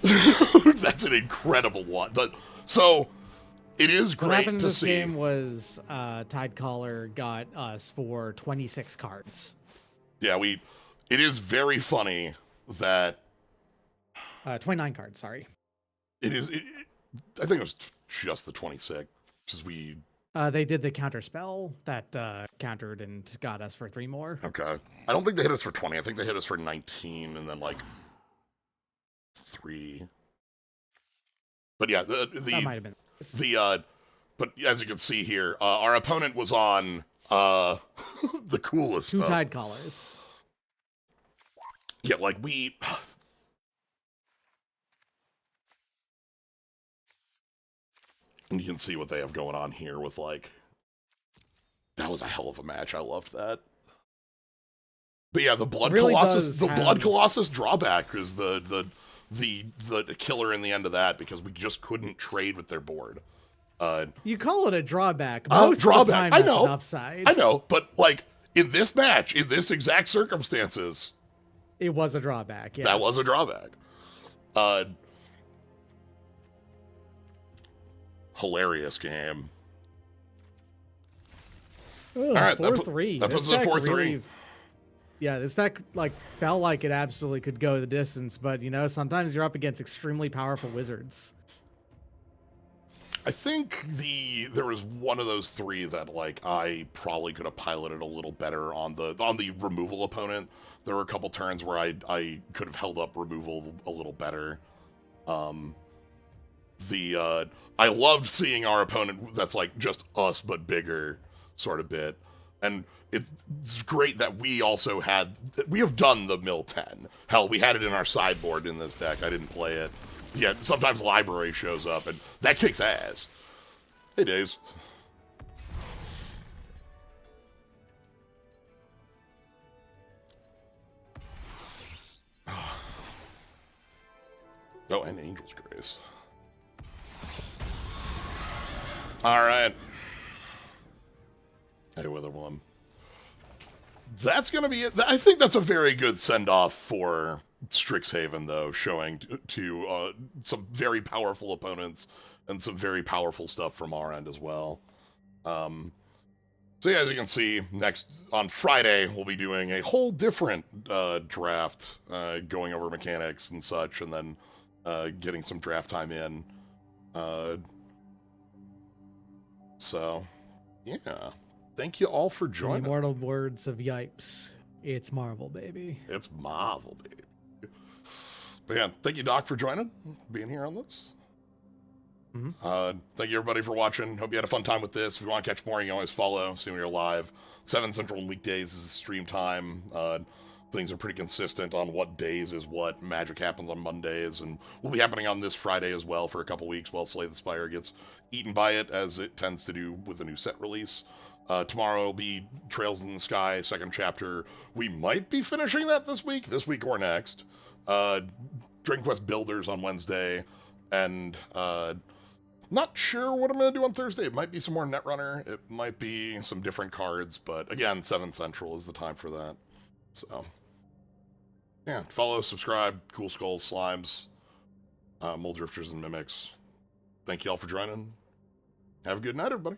That's an incredible one. So, it is What great happened in to this see. game was Tidecaller got us for 26 cards. Yeah, it is very funny that 29 cards, sorry. it is. I think it was just the 26 because we. They did the counter spell that countered and got us for 3 more. Okay, I don't think they hit us for 20. I think they hit us for 19 and then like 3. But yeah, That might have been but as you can see here, our opponent was on the coolest 2 Tidecallers. Yeah, like we. And you can see what they have going on here with like. That was a hell of a match. I loved that. But yeah, the Blood really Colossus, does Blood have- Colossus drawback is the killer in the end of that because we just couldn't trade with their board. You call it a drawback. Most Drawback. of the time, I that's know. an upside. I know, but like in this match, in this exact circumstances, It was a drawback, yes. that was a drawback. Hilarious game. Ugh, All right, 4-3. that puts This us at deck 4-3. really- yeah, this deck like felt like it absolutely could go the distance, but you know, sometimes you're up against extremely powerful wizards. I think there was one of those 3 that like I probably could have piloted a little better on the removal opponent. There were a couple turns where I could have held up removal a little better. I loved seeing our opponent that's like just us but bigger sort of bit. And it's great that we have done the mill 10. Hell, we had it in our sideboard in this deck. I didn't play it. Yeah, sometimes library shows up and that kicks ass. Hey, Days. Oh, and Angel's Grace. All right. Hey, Witherblum. That's going to be it. I think that's a very good send-off for Strixhaven, though, showing to some very powerful opponents and some very powerful stuff from our end as well. So yeah, as you can see, on Friday, we'll be doing a whole different draft, going over mechanics and such, and then getting some draft time in. So, yeah. Thank you all for The joining. immortal words of Yipes. It's Marvel, baby. It's Marvel, baby. But yeah, thank you, Doc, for joining, being here on this. Thank you, everybody, for watching. Hope you had a fun time with this. If you want to catch more, you can always follow. See when you're live. 7 Central on weekdays is stream time. Things are pretty consistent on what days is what. Magic happens on Mondays, and will be happening on this Friday as well for a couple weeks while Slay the Spire gets eaten by it, as it tends to do with a new set release. Tomorrow will be Trails in the Sky, 2nd chapter. We might be finishing that this week or next. Dragon Quest Builders on Wednesday, and not sure what I'm going to do on Thursday. It might be some more Netrunner. It might be some different cards, but again, 7 Central is the time for that. So, yeah, follow, subscribe, Cool Skulls, Slimes, Mold Drifters, and Mimics. Thank you all for joining. Have a good night, everybody.